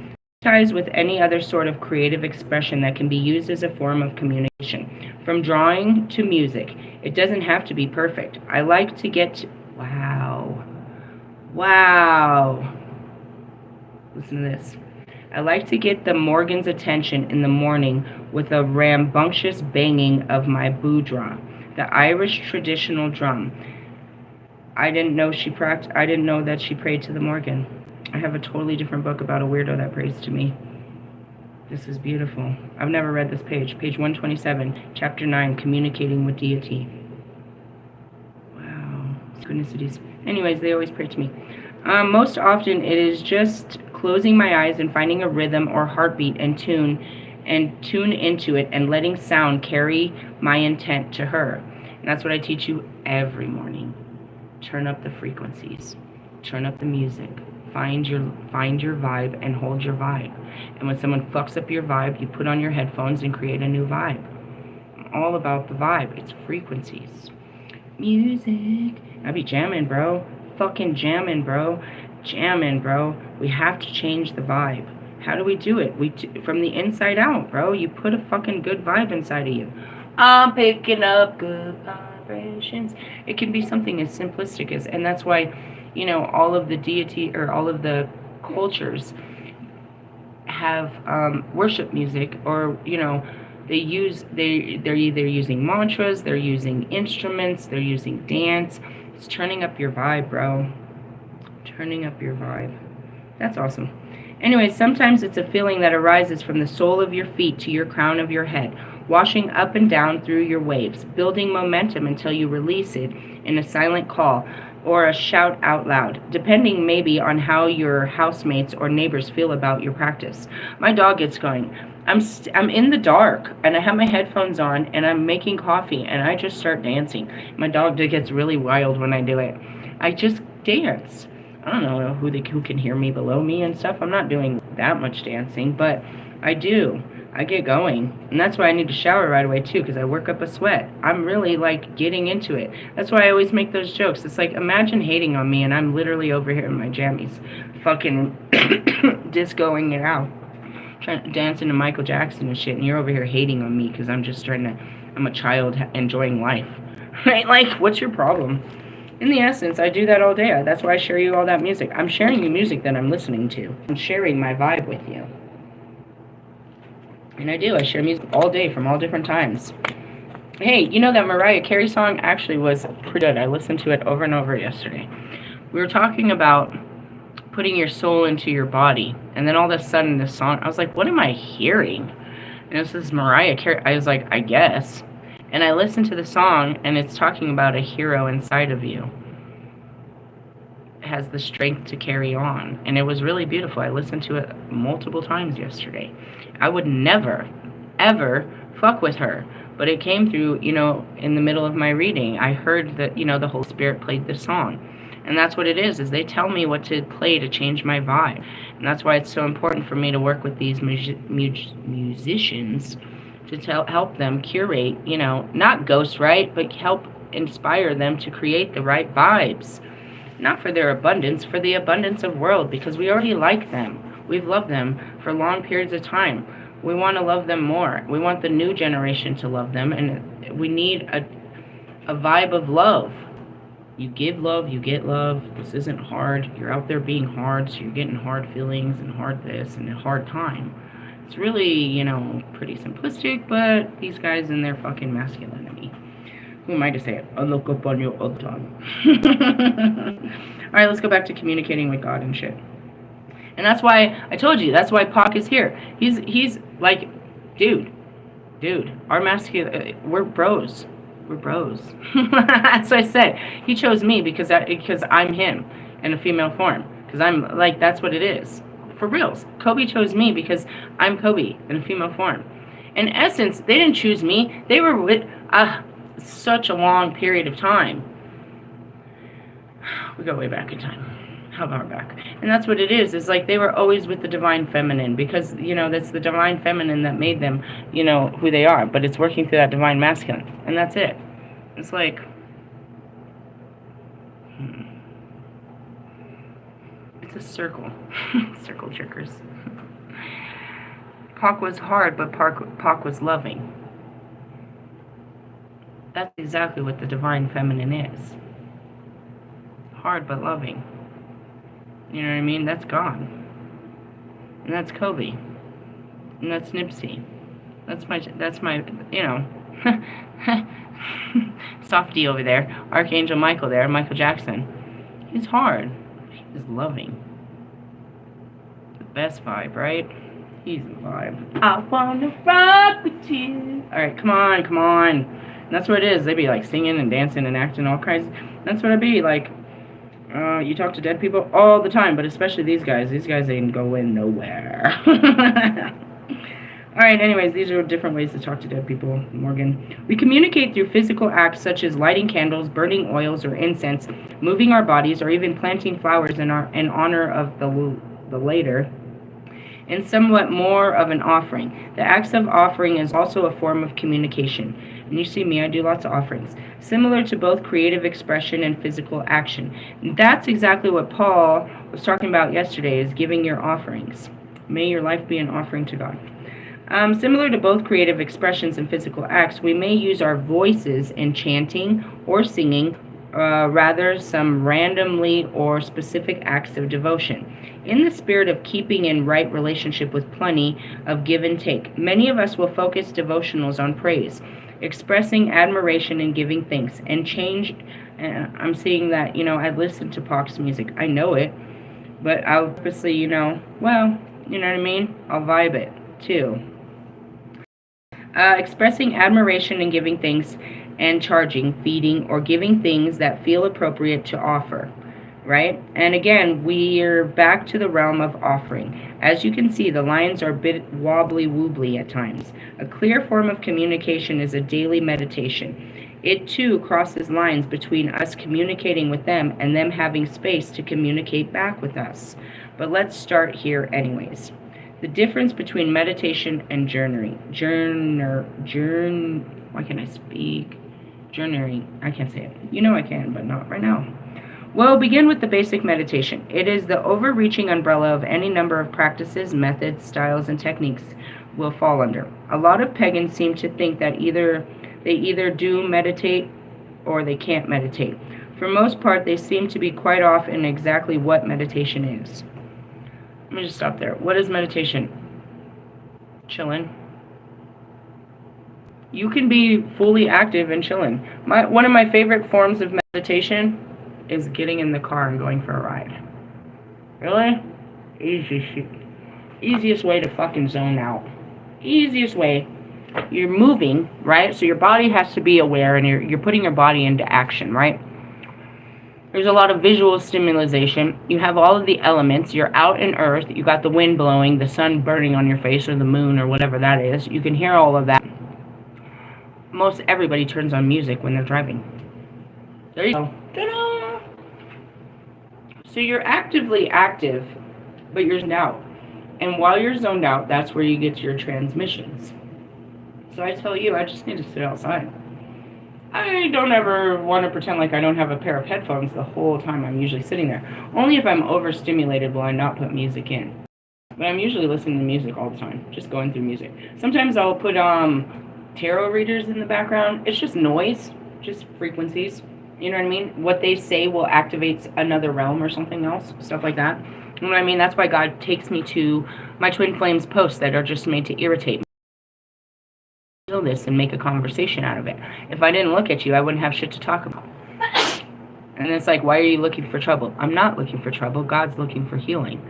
Ties with any other sort of creative expression that can be used as a form of communication. From drawing to music, it doesn't have to be perfect. I like to get to, wow. Listen to this. I like to get the Morgan's attention in the morning with a rambunctious banging of my boudra, the Irish traditional drum. I didn't know that she prayed to the Morgan. I have a totally different book about a weirdo that prays to me. This is beautiful. I've never read this page. Page 127, Chapter 9, Communicating with Deity. Wow. Synchronicities. Anyways, they always pray to me. Most often, it is just closing my eyes and finding a rhythm or heartbeat and tune into it and letting sound carry my intent to her. And that's what I teach you every morning. Turn up the frequencies. Turn up the music. Find your vibe and hold your vibe. And when someone fucks up your vibe, you put on your headphones and create a new vibe. I'm all about the vibe. It's frequencies. Music. I be jamming, bro. Fucking jamming, bro. Jamming, bro. We have to change the vibe. How do we do it? From the inside out, bro. You put a fucking good vibe inside of you. I'm picking up good vibrations. It can be something as simplistic as, and that's why, you know, all of the deity or all of the cultures have worship music, or, you know, they're either using mantras, they're using instruments, they're using dance. It's turning up your vibe, bro. Turning up your vibe. That's awesome. Anyway, sometimes it's a feeling that arises from the sole of your feet to your crown of your head, washing up and down through your waves, building momentum until you release it in a silent call or a shout out loud, depending maybe on how your housemates or neighbors feel about your practice. My dog gets going. I'm in the dark, and I have my headphones on, and I'm making coffee, and I just start dancing. My dog gets really wild when I do it. I just dance. I don't know who can hear me below me and stuff. I'm not doing that much dancing, but I do. I get going. And that's why I need to shower right away, too, because I work up a sweat. I'm really, like, getting into it. That's why I always make those jokes. It's like, imagine hating on me, and I'm literally over here in my jammies, fucking discoing it out, trying to dance into Michael Jackson and shit, and you're over here hating on me because I'm a child enjoying life. Right? Like, what's your problem? In the essence, I do that all day. That's why I share you all that music. I'm sharing you music that I'm listening to. I'm sharing my vibe with you. And I do. I share music all day from all different times. Hey, you know that Mariah Carey song actually was pretty good. I listened to it over and over yesterday. We were talking about putting your soul into your body. And then all of a sudden this song, I was like, what am I hearing? And this is Mariah Carey. I was like, I guess. And I listened to the song, and it's talking about a hero inside of you. It has the strength to carry on. And it was really beautiful. I listened to it multiple times yesterday. I would never, ever fuck with her. But it came through, you know, in the middle of my reading. I heard that, you know, the Holy Spirit played this song. And that's what it is they tell me what to play to change my vibe. And that's why it's so important for me to work with these musicians to help them curate, you know, not ghostwrite, but help inspire them to create the right vibes. Not for their abundance, for the abundance of world, because we already like them. We've loved them for long periods of time. We want to love them more. We want the new generation to love them, and we need a vibe of love. You give love, you get love. This isn't hard. You're out there being hard, so you're getting hard feelings and hard this and a hard time. It's really, you know, pretty simplistic, but these guys in their fucking masculinity. Who am I to say it? I look up on you all the time. Alright, let's go back to communicating with God and shit. And that's why, I told you, that's why Pac is here. He's like, dude, our masculine, we're bros. We're bros. That's what I said. He chose me because I'm him in a female form. Because I'm, like, that's what it is. For reals. Kobe chose me because I'm Kobe in a female form. In essence, they didn't choose me. They were with such a long period of time. We go way back in time. How far back? And that's what it is like they were always with the divine feminine because, you know, that's the divine feminine that made them, you know, who they are. But it's working through that divine masculine. And that's it. It's like... It's a circle. Circle jerkers. Pac was hard, but Pac was loving. That's exactly what the divine feminine is. Hard, but loving. You know what I mean? That's God. And that's Kobe. And that's Nipsey. That's my, you know, softy over there. Archangel Michael there, Michael Jackson. He's hard. He's loving. The best vibe, right? He's the vibe. I wanna rock with you. Alright, come on, come on. And that's what it is. They be like singing and dancing and acting all kinds. That's what it be like. You talk to dead people all the time, but especially these guys. These guys ain't going nowhere. Alright, anyways, these are different ways to talk to dead people, Morgan. We communicate through physical acts such as lighting candles, burning oils or incense, moving our bodies, or even planting flowers in honor of the later, and somewhat more of an offering. The acts of offering is also a form of communication. And you see me, I do lots of offerings. Similar to both creative expression and physical action. And that's exactly what Paul was talking about yesterday, is giving your offerings. May your life be an offering to God. Similar to both creative expressions and physical acts, we may use our voices in chanting or singing, rather some randomly or specific acts of devotion. In the spirit of keeping in right relationship with plenty of give and take, many of us will focus devotionals on praise, expressing admiration and giving thanks, and change. I'm seeing that, I've listened to Pac's music. I know it, but I'll purposely, well, you know what I mean? I'll vibe it too. Expressing admiration and giving thanks, and charging, feeding, or giving things that feel appropriate to offer, right? And again, we're back to the realm of offering. As you can see, the lines are a bit wobbly-wobbly at times. A clear form of communication is a daily meditation. It too crosses lines between us communicating with them and them having space to communicate back with us. But let's start here anyways. The difference between meditation and journeying. Why can't I speak? Journeying. I can't say it. I can, but not right now. Well, begin with the basic meditation. It is the overreaching umbrella of any number of practices, methods, styles, and techniques will fall under. A lot of pagans seem to think that they either do meditate or they can't meditate. For most part, they seem to be quite off in exactly what meditation is. Let me just stop there. What is meditation? Chilling. You can be fully active and chilling. One of my favorite forms of meditation is getting in the car and going for a ride. Really? Easiest way to fucking zone out. Easiest way. You're moving, right? So your body has to be aware, and you're putting your body into action, right? There's a lot of visual stimulation. You have all of the elements. You're out in earth. You got the wind blowing, the sun burning on your face, or the moon, or whatever that is. You can hear all of that. Most everybody turns on music when they're driving. There you go. Ta-da! So you're actively active, but you're zoned out. And while you're zoned out, that's where you get your transmissions. So I tell you, I just need to sit outside. I don't ever want to pretend like I don't have a pair of headphones the whole time I'm usually sitting there. Only if I'm overstimulated will I not put music in. But I'm usually listening to music all the time, just going through music. Sometimes I'll put tarot readers in the background. It's just noise, just frequencies. You know what I mean? What they say will activate another realm or something else, stuff like that. You know what I mean? That's why God takes me to my Twin Flames posts that are just made to irritate me. Feel this and make a conversation out of it. If I didn't look at you, I wouldn't have shit to talk about. And it's like, why are you looking for trouble? I'm not looking for trouble. God's looking for healing.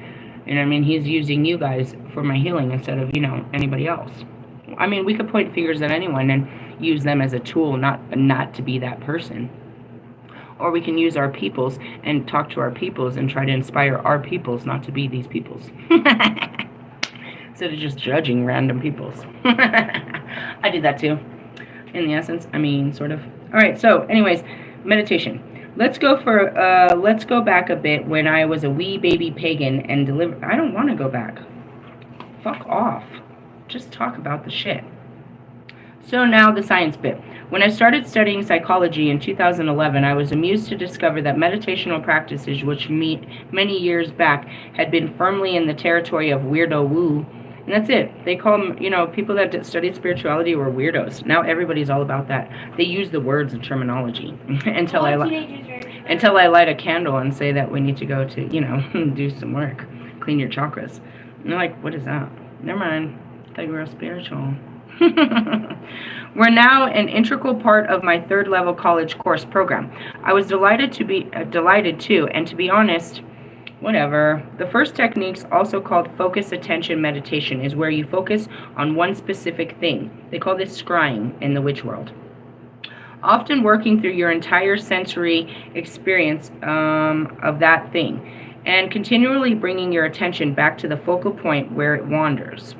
You know what I mean? He's using you guys for my healing instead of, anybody else. I mean, we could point fingers at anyone and use them as a tool, not to be that person. Or we can use our peoples and talk to our peoples and try to inspire our peoples not to be these peoples. Instead of just judging random peoples. I did that too. In the essence, sort of. Alright, so anyways, meditation. Let's go back a bit when I was a wee baby pagan and I don't want to go back. Fuck off. Just talk about the shit. So now the science bit. When I started studying psychology in 2011, I was amused to discover that meditational practices, which many years back had been firmly in the territory of weirdo woo, and that's it. They call them, people that studied spirituality were weirdos. Now everybody's all about that. They use the words and terminology until I light a candle and say that we need to go to, do some work, clean your chakras. And they're like, what is that? Never mind. I thought you were spiritual. We're now an integral part of my third level college course program. I was delighted to, and to be honest, whatever. The first techniques, also called focus attention meditation, is where you focus on one specific thing. They call this scrying in the witch world. Often working through your entire sensory experience of that thing, and continually bringing your attention back to the focal point where it wanders.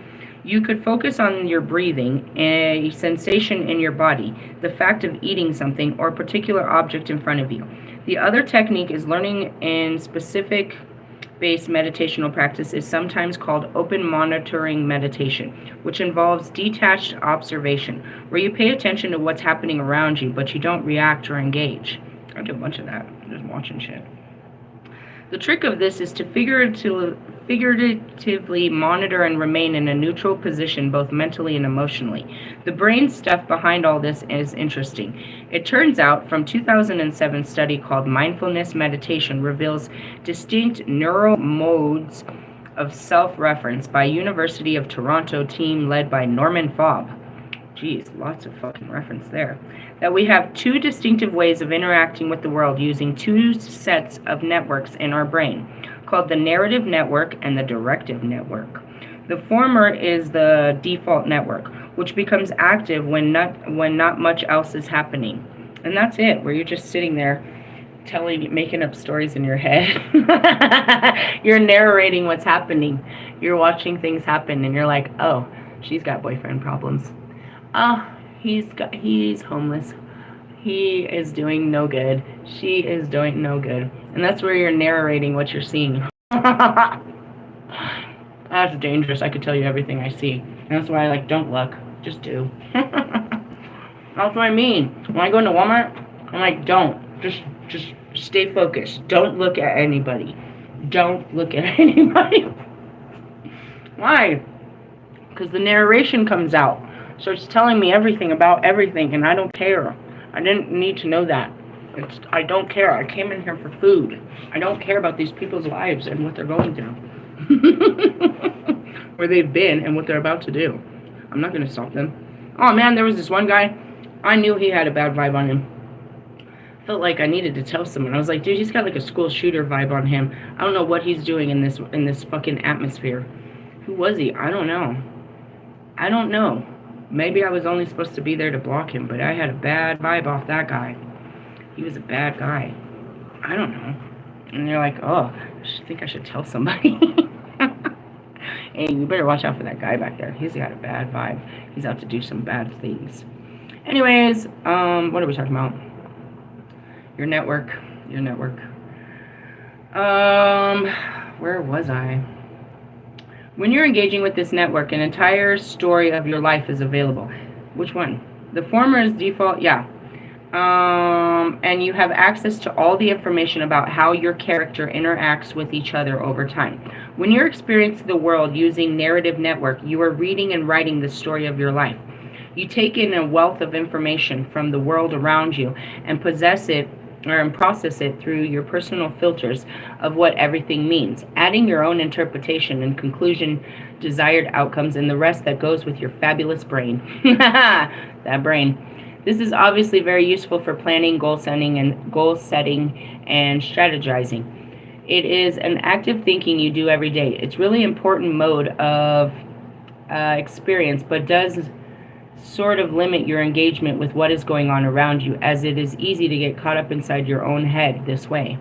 You could focus on your breathing, a sensation in your body, the fact of eating something, or a particular object in front of you. The other technique is learning in specific based meditational practice is sometimes called open monitoring meditation, which involves detached observation, where you pay attention to what's happening around you, but you don't react or engage. I do a bunch of that, just watching shit. The trick of this is to figuratively monitor and remain in a neutral position, both mentally and emotionally. The brain stuff behind all this is interesting. It turns out, from 2007 study called Mindfulness Meditation reveals distinct neural modes of self-reference by University of Toronto team led by Norman Fobb. Geez, lots of fucking reference there. That we have two distinctive ways of interacting with the world using two sets of networks in our brain, called the narrative network and the directive network. The former is the default network, which becomes active when not much else is happening. And that's it, where you're just sitting there making up stories in your head. You're narrating what's happening. You're watching things happen, and you're like, oh, she's got boyfriend problems. He's homeless. He is doing no good. She is doing no good. And that's where you're narrating what you're seeing. That's dangerous. I could tell you everything I see. And that's why I don't look. Just do. That's what I mean. When I go into Walmart, I'm like, don't. Just stay focused. Don't look at anybody. Don't look at anybody. Why? Because the narration comes out. So it's telling me everything about everything, and I don't care. I didn't need to know that. I don't care. I came in here for food. I don't care about these people's lives and what they're going through. Where they've been and what they're about to do. I'm not going to stop them. Oh man, there was this one guy. I knew he had a bad vibe on him. Felt like I needed to tell someone. I was like, dude, he's got like a school shooter vibe on him. I don't know what he's doing in this fucking atmosphere. Who was he? I don't know. Maybe I was only supposed to be there to block him, but I had a bad vibe off that guy. He was a bad guy. I don't know. And they're like, oh, I think I should tell somebody. Hey, you better watch out for that guy back there. He's got a bad vibe. He's out to do some bad things. Anyways, what are we talking about? Your network. Where was I? When you're engaging with this network, an entire story of your life is available. Which one? The former is default, yeah. And you have access to all the information about how your character interacts with each other over time. When you're experiencing the world using narrative network, you are reading and writing the story of your life. You take in a wealth of information from the world around you and process it through your personal filters of what everything means, adding your own interpretation and conclusion, desired outcomes, and the rest that goes with your fabulous brain. That brain. This is obviously very useful for planning, goal setting, and strategizing. It is an active thinking you do every day. It's really important mode of experience, but does sort of limit your engagement with what is going on around you, as it is easy to get caught up inside your own head this way.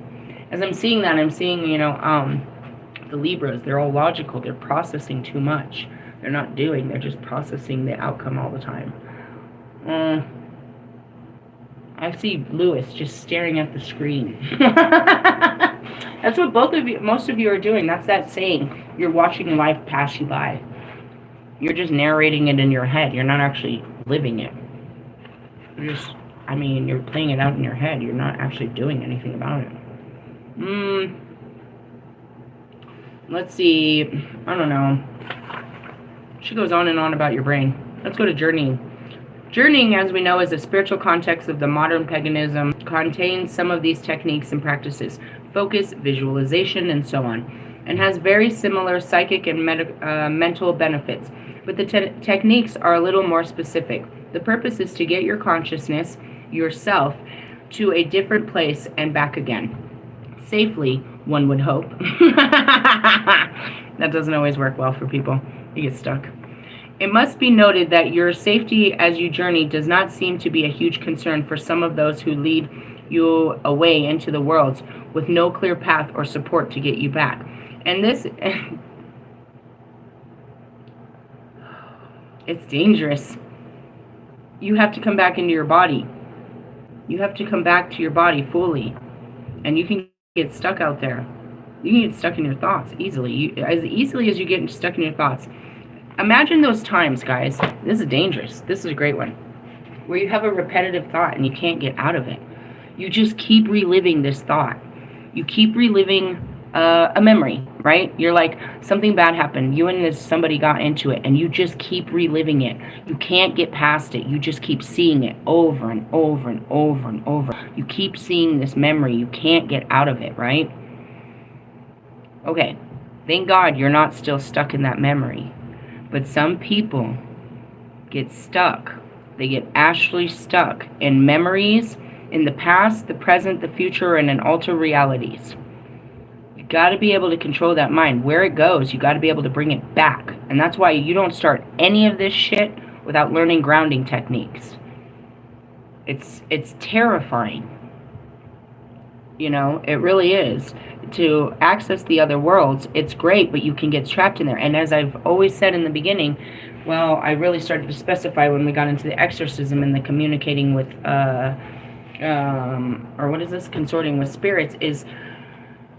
As I'm seeing that, I'm seeing, the Libras, they're all logical. They're processing too much. They're not doing, they're just processing the outcome all the time. I see Lewis just staring at the screen. That's what most of you are doing. That's that saying. You're watching life pass you by. You're just narrating it in your head. You're not actually living it. You're playing it out in your head. You're not actually doing anything about it. Let's see. I don't know. She goes on and on about your brain. Let's go to journeying. Journeying, as we know, is a spiritual context of the modern paganism, contains some of these techniques and practices, focus, visualization, and so on. and has very similar psychic and mental benefits, but the techniques are a little more specific. The purpose is to get your consciousness, yourself, to a different place and back again. Safely, one would hope. That doesn't always work well for people. You get stuck. It must be noted that your safety as you journey does not seem to be a huge concern for some of those who lead you away into the worlds with no clear path or support to get you back. And this, it's dangerous. You have to come back into your body. You have to come back to your body fully. And you can get stuck out there. You can get stuck in your thoughts easily. As easily as you get stuck in your thoughts. Imagine those times, guys. This is dangerous. This is a great one. Where you have a repetitive thought and you can't get out of it. You just keep reliving this thought. You keep reliving a memory, right? You're like, something bad happened. You and somebody got into it, and you just keep reliving it. You can't get past it. You just keep seeing it over and over and over and over. You keep seeing this memory. You can't get out of it, right? Okay, thank God you're not still stuck in that memory. But some people get stuck. They get actually stuck in memories in the past, the present, the future, and in altered realities. You got to be able to control that mind. Where it goes, you got to be able to bring it back. And that's why you don't start any of this shit without learning grounding techniques. It's terrifying. You know, it really is. To access the other worlds, it's great, but you can get trapped in there. And as I've always said in the beginning, well, I really started to specify when we got into the exorcism and the communicating with, or what is this, consorting with spirits, is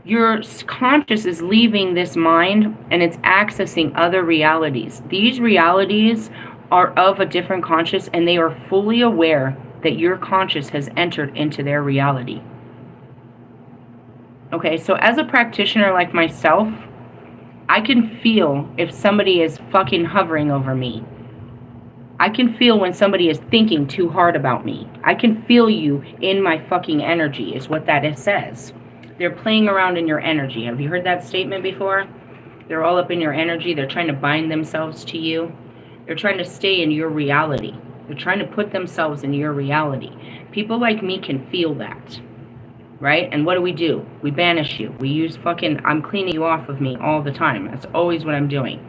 your conscious is leaving this mind and it's accessing other realities. These realities are of a different conscious, and they are fully aware that your conscious has entered into their reality. Okay, so as a practitioner like myself, I can feel if somebody is fucking hovering over me. I can feel when somebody is thinking too hard about me. I can feel you in my fucking energy, is what that says. They're playing around in your energy. Have you heard that statement before? They're all up in your energy. They're trying to bind themselves to you. They're trying to stay in your reality. They're trying to put themselves in your reality. People like me can feel that. Right? And what do? We banish you. We use fucking, I'm cleaning you off of me all the time. That's always what I'm doing.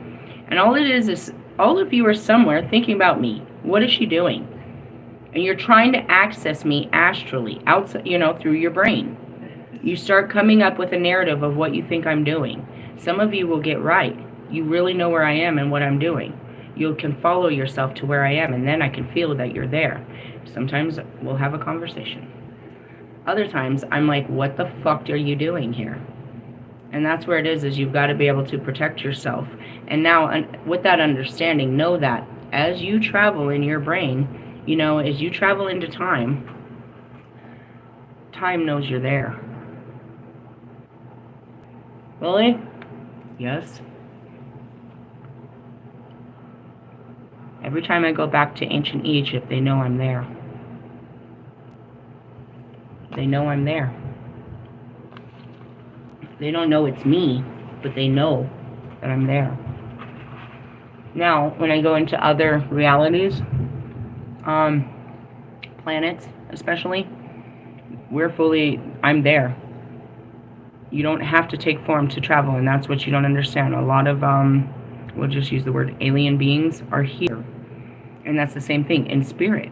And all it is all of you are somewhere thinking about me. What is she doing? And you're trying to access me astrally, outside, you know, through your brain. You start coming up with a narrative of what you think I'm doing. Some of you will get right. You really know where I am and what I'm doing. You can follow yourself to where I am, and then I can feel that you're there. Sometimes we'll have a conversation. Other times, I'm like, what the fuck are you doing here? And that's where it is you've got to be able to protect yourself. And now, with that understanding, know that as you travel in your brain, you know, as you travel into time, time knows you're there. Really? Yes. Every time I go back to ancient Egypt, they know I'm there. They know I'm there. They don't know it's me, but they know that I'm there. Now, when I go into other realities, planets especially, I'm there. You don't have to take form to travel, and that's what you don't understand. A lot of, we'll just use the word alien beings are here. And that's the same thing. In spirit,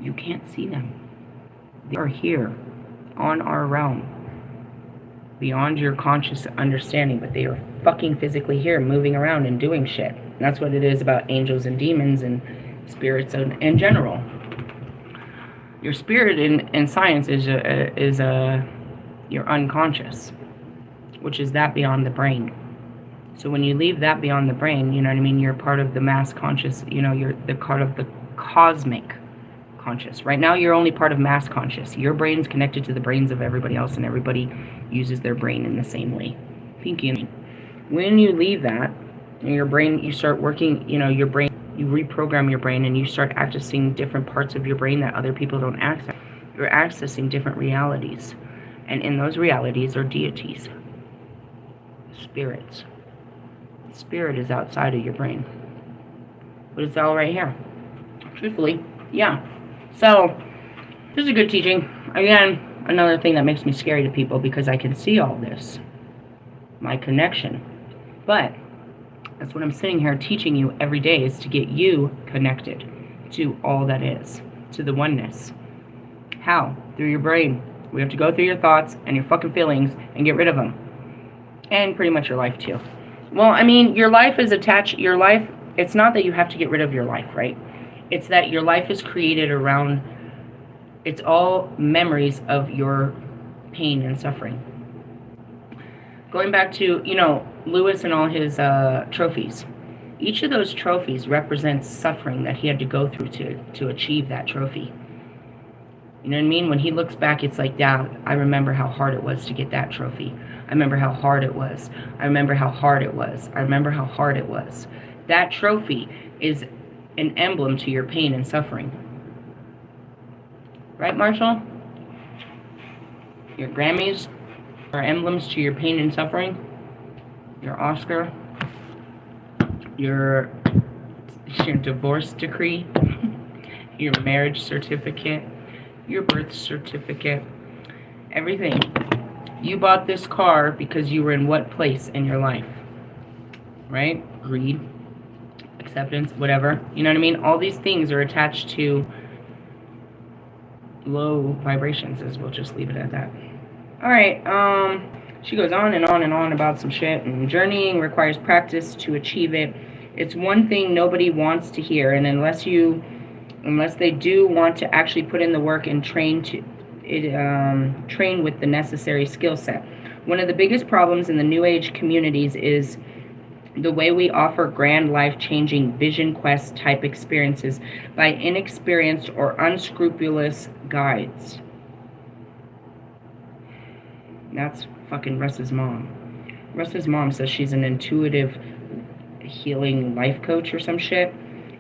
you can't see them. They are here on our realm, beyond your conscious understanding, but they are fucking physically here, moving around and doing shit. And that's what it is about angels and demons and spirits in general. Your spirit in science is your unconscious, which is that beyond the brain. So when you leave that beyond the brain, you know what I mean, you're part of the mass conscious, you know, you're the part of the cosmic conscious. Right now, you're only part of mass conscious. Your brain's connected to the brains of everybody else, and everybody uses their brain in the same way. Thinking. When you leave that, your brain, you start working, you know, your brain, you reprogram your brain, and you start accessing different parts of your brain that other people don't access. You're accessing different realities. And in those realities are deities. Spirits. Spirit is outside of your brain. But it's all right here. Truthfully, yeah. So, this is a good teaching. Again, another thing that makes me scary to people because I can see all this. My connection. But that's what I'm sitting here teaching you every day, is to get you connected to all that is, to the oneness. How? Through your brain. We have to go through your thoughts and your fucking feelings and get rid of them. And pretty much your life too. Well, I mean, your life is attached, your life, it's not that you have to get rid of your life, right? It's that your life is created around, it's all memories of your pain and suffering. Going back to, Lewis and all his trophies. Each of those trophies represents suffering that he had to go through to achieve that trophy. You know what I mean? When he looks back, it's like, yeah, I remember how hard it was to get that trophy. I remember how hard it was. I remember how hard it was. I remember how hard it was. That trophy is an emblem to your pain and suffering. Right, Marshall? Your Grammys are emblems to your pain and suffering. Your Oscar. Your divorce decree. Your marriage certificate. Your birth certificate. Everything. You bought this car because you were in what place in your life? Right? Greed, acceptance, whatever. You know what I mean? All these things are attached to low vibrations, as we'll just leave it at that. Alright, she goes on and on and on about some shit, and journeying requires practice to achieve it. It's one thing nobody wants to hear, and unless they do want to actually put in the work and train with the necessary skill set. One of the biggest problems in the New Age communities is the way we offer grand life-changing vision quest type experiences by inexperienced or unscrupulous guides. That's fucking Russ's mom. Russ's mom says she's an intuitive healing life coach or some shit.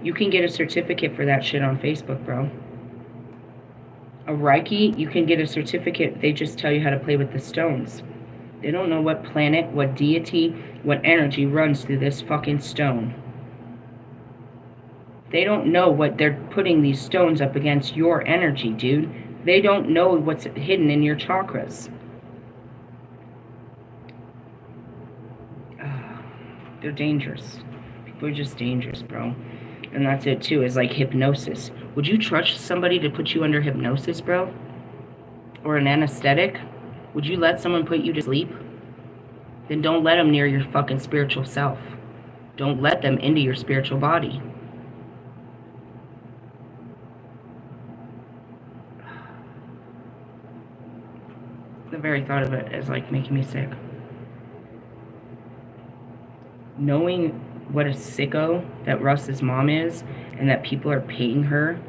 You can get a certificate for that shit on Facebook, bro. A Reiki, you can get a certificate. They just tell you how to play with the stones. They don't know what planet, what deity, what energy runs through this fucking stone. They don't know what they're putting these stones up against your energy, dude. They don't know what's hidden in your chakras. They're dangerous. People are just dangerous, bro. And that's it too, is like hypnosis. Would you trust somebody to put you under hypnosis, bro? Or an anesthetic? Would you let someone put you to sleep? Then don't let them near your fucking spiritual self. Don't let them into your spiritual body. The very thought of it is like making me sick. Knowing what a sicko that Russ's mom is, and that people are paying her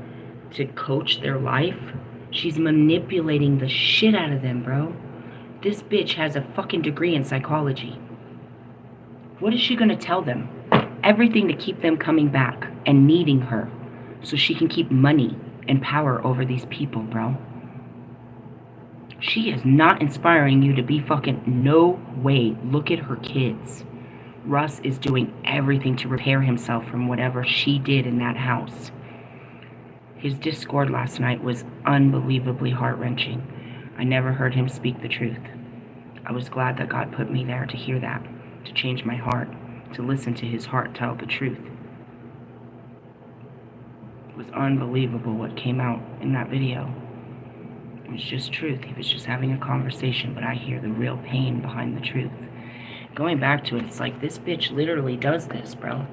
to coach their life, she's manipulating the shit out of them, bro. This bitch has a fucking degree in psychology. What is she gonna tell them? Everything to keep them coming back and needing her so she can keep money and power over these people, bro. She is not inspiring you to be fucking, no way. Look at her kids. Russ is doing everything to repair himself from whatever she did in that house. His discord last night was unbelievably heart-wrenching. I never heard him speak the truth. I was glad that God put me there to hear that, to change my heart, to listen to his heart tell the truth. It was unbelievable what came out in that video. It was just truth. He was just having a conversation, but I hear the real pain behind the truth. Going back to it, it's like this bitch literally does this, bro.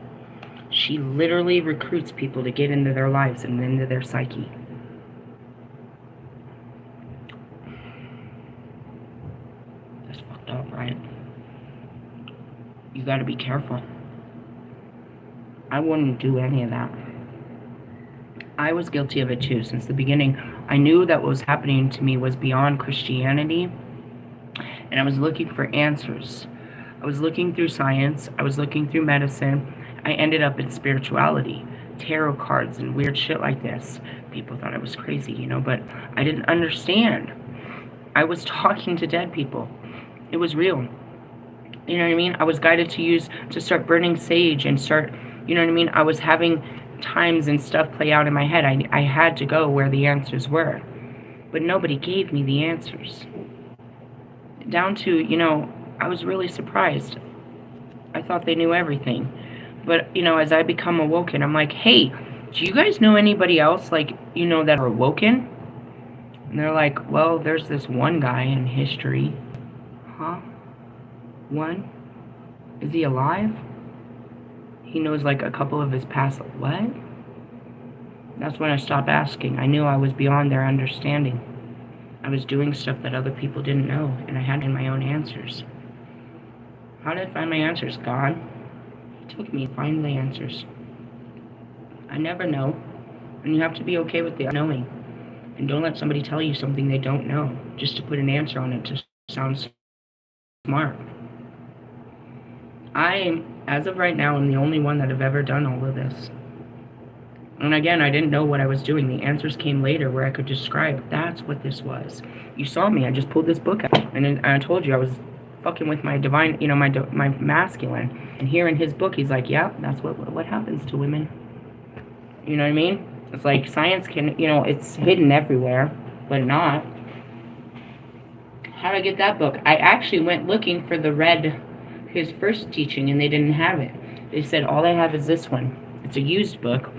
She literally recruits people to get into their lives and into their psyche. That's fucked up, right? You gotta be careful. I wouldn't do any of that. I was guilty of it too since the beginning. I knew that what was happening to me was beyond Christianity, and I was looking for answers. I was looking through science. I was looking through medicine. I ended up in spirituality, tarot cards, and weird shit like this. People thought I was crazy, you know, but I didn't understand. I was talking to dead people. It was real. You know what I mean? I was guided to start burning sage and start, you know what I mean? I was having times and stuff play out in my head. I had to go where the answers were. But nobody gave me the answers. Down to, you know, I was really surprised. I thought they knew everything. But, you know, as I become awoken, I'm like, hey, do you guys know anybody else, like, you know, that are awoken? And they're like, well, there's this one guy in history. Huh? One? Is he alive? He knows like a couple of his past. What? That's when I stopped asking. I knew I was beyond their understanding. I was doing stuff that other people didn't know, and I had my own answers. How did I find my answers? God. It took me to find the answers. I never know, and you have to be okay with the unknowing. And don't let somebody tell you something they don't know, just to put an answer on it to sound smart. I, as of right now, am the only one that have ever done all of this. And again, I didn't know what I was doing. The answers came later where I could describe, that's what this was. You saw me, I just pulled this book out. And I told you I was fucking with my divine, you know, my masculine. And here in his book, he's like, yeah, that's what happens to women. You know what I mean? It's like science can, you know, it's hidden everywhere, but not. How did I get that book? I actually went looking for his first teaching, and they didn't have it. They said, all I have is this one. It's a used book.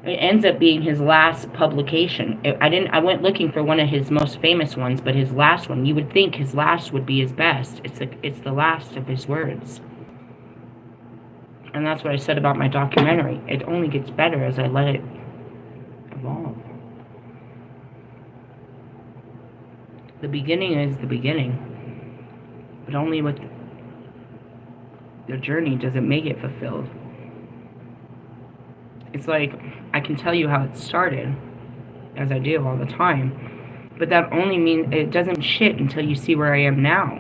It ends up being his last publication. I went looking for one of his most famous ones, but his last one, you would think his last would be his best. It's the last of his words. And that's what I said about my documentary. It only gets better as I let it evolve. The beginning is the beginning, but only with the journey does it make it fulfilled. It's like, I can tell you how it started, as I do all the time, but that only means, it doesn't shit until you see where I am now.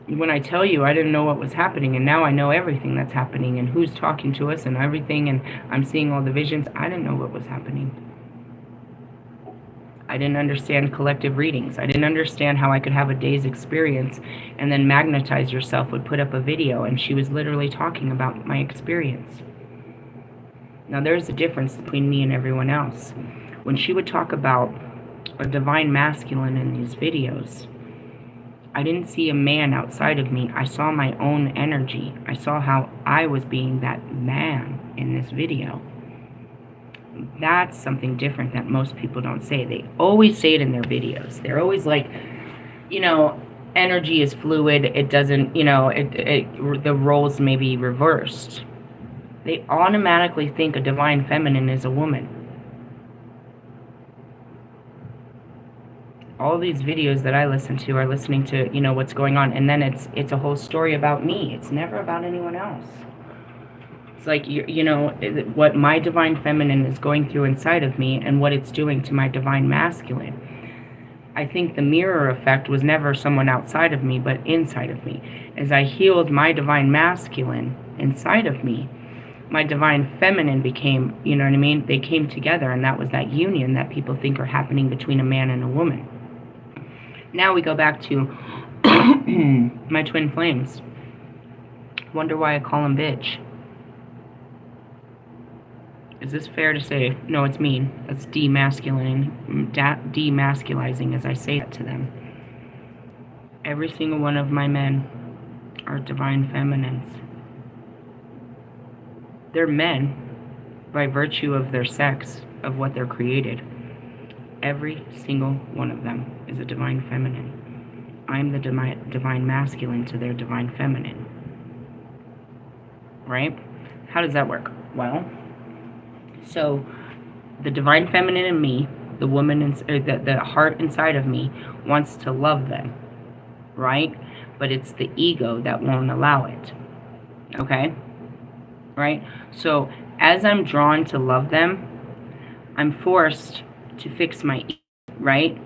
When I tell you I didn't know what was happening, and now I know everything that's happening, and who's talking to us and everything, and I'm seeing all the visions, I didn't know what was happening. I didn't understand collective readings. I didn't understand how I could have a day's experience and then Magnetize Yourself would put up a video, and she was literally talking about my experience. Now there's a difference between me and everyone else. When she would talk about a divine masculine in these videos, I didn't see a man outside of me. I saw my own energy. I saw how I was being that man in this video. That's something different that most people don't say. They always say it in their videos. They're always like, you know, energy is fluid. It doesn't, you know, the roles may be reversed. They automatically think a divine feminine is a woman. All these videos that I listen to are listening to, you know, what's going on, and then it's a whole story about me. It's never about anyone else. It's like, you know, what my divine feminine is going through inside of me and what it's doing to my divine masculine. I think the mirror effect was never someone outside of me, but inside of me. As I healed my divine masculine inside of me, my divine feminine became, you know what I mean? They came together, and that was that union that people think are happening between a man and a woman. Now we go back to my twin flames. Wonder why I call them bitch. Is this fair to say? No, it's mean. That's demasculizing as I say it to them. Every single one of my men are divine feminines. They're men by virtue of their sex, of what they're created. Every single one of them is a divine feminine. I'm the divine masculine to their divine feminine. Right? How does that work? Well, so the divine feminine in me, the woman, the heart inside of me wants to love them, right? But it's the ego that won't allow it, okay? Right? So as I'm drawn to love them, I'm forced to fix my ego, right?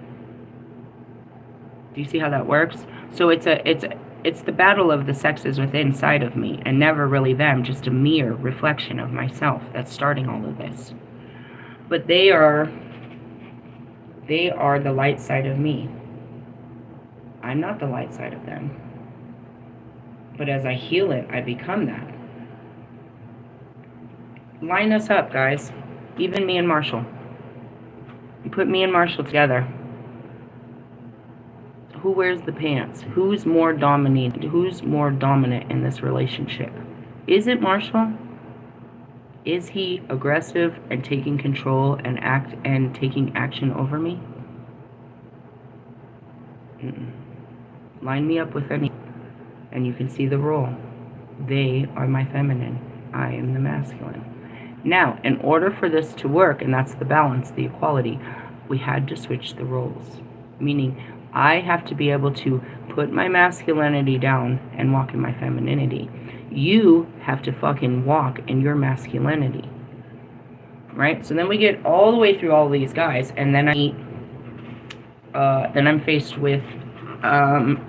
Do you see how that works? So it's the battle of the sexes within inside of me, and never really them, just a mere reflection of myself that's starting all of this. But they are the light side of me. I'm not the light side of them. But as I heal it, I become that. Line us up, guys. Even me and Marshall. You put me and Marshall together. Who wears the pants? Who's more dominant? Who's more dominant in this relationship? Is it Marshall? Is he aggressive and taking control and taking action over me? Line me up with any, and you can see the role. They are my feminine. I am the masculine. Now, in order for this to work, and that's the balance, the equality, we had to switch the roles. Meaning, I have to be able to put my masculinity down and walk in my femininity. You have to fucking walk in your masculinity. Right? So then we get all the way through all these guys, and then I'm faced with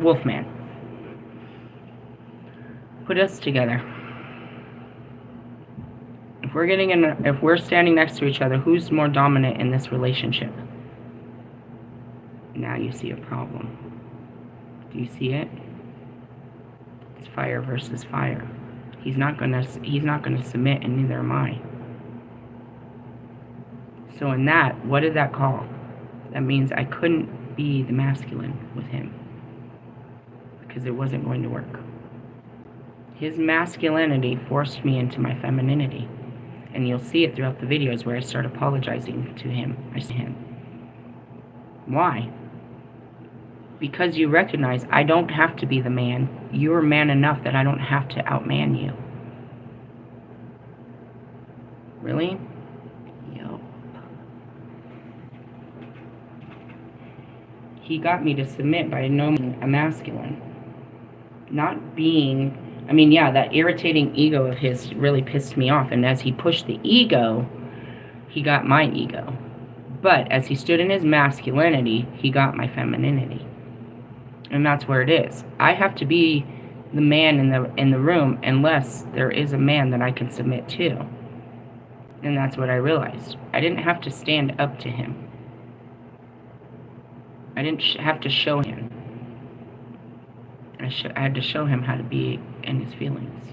Wolfman. Put us together. If we're standing next to each other, who's more dominant in this relationship? Now you see a problem. Do you see it? It's fire versus fire. He's not gonna submit, and neither am I. So in that, what did that call? That means I couldn't be the masculine with him because it wasn't going to work. His masculinity forced me into my femininity. And you'll see it throughout the videos where I start apologizing to him. I say him. Why? Because you recognize I don't have to be the man. You're man enough that I don't have to outman you. Really? Yup. He got me to submit by no means a masculine. Not being... I mean, yeah, that irritating ego of his really pissed me off. And as he pushed the ego, he got my ego. But as he stood in his masculinity, he got my femininity. And that's where it is. I have to be the man in the room unless there is a man that I can submit to. And that's what I realized. I didn't have to stand up to him. I didn't have to show him. I had to show him how to be in his feelings.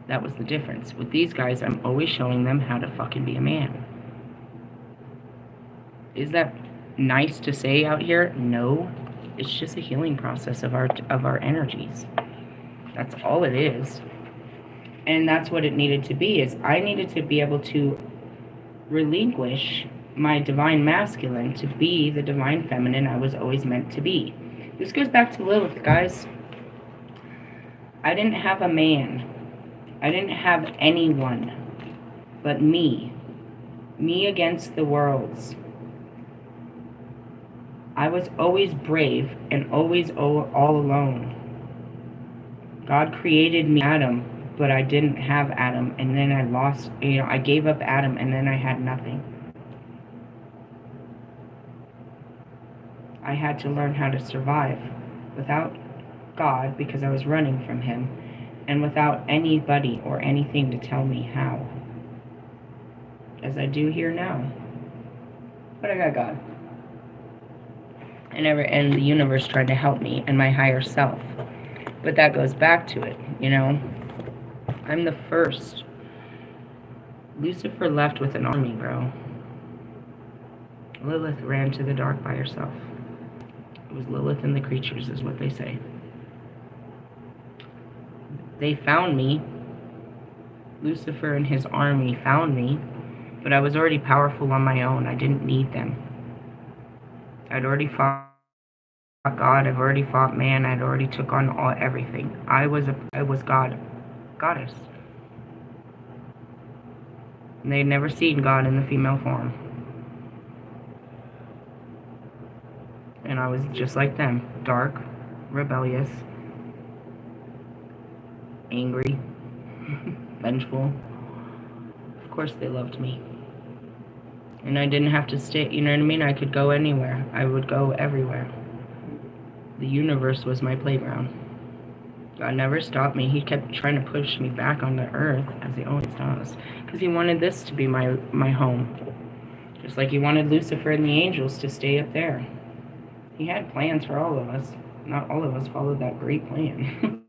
That was the difference. With these guys, I'm always showing them how to fucking be a man. Is that nice to say out here? No. It's just a healing process of our energies. That's all it is. And that's what it needed to be, is I needed to be able to relinquish my divine masculine to be the divine feminine I was always meant to be. This goes back to Lilith, guys. I didn't have a man. I didn't have anyone but me. Me against the worlds. I was always brave and always all alone. God created me Adam, but I didn't have Adam, and then I lost, I gave up Adam, and then I had nothing. I had to learn how to survive without God, because I was running from him, and without anybody or anything to tell me how. As I do here now. But I got God. And the universe tried to help me, and my higher self. But that goes back to it, I'm the first. Lucifer left with an army, bro. Lilith ran to the dark by herself. It was Lilith and the creatures, is what they say. They found me. Lucifer and his army found me, but I was already powerful on my own. I didn't need them. I'd already fought God. I've already fought man. I'd already took on everything. I was goddess. And they'd never seen God in the female form. And I was just like them, dark, rebellious, angry, vengeful. Of course they loved me. And I didn't have to stay, you know what I mean? I could go anywhere. I would go everywhere. The universe was my playground. God never stopped me. He kept trying to push me back onto earth, as he always does. Because he wanted this to be my home. Just like he wanted Lucifer and the angels to stay up there. He had plans for all of us. Not all of us followed that great plan.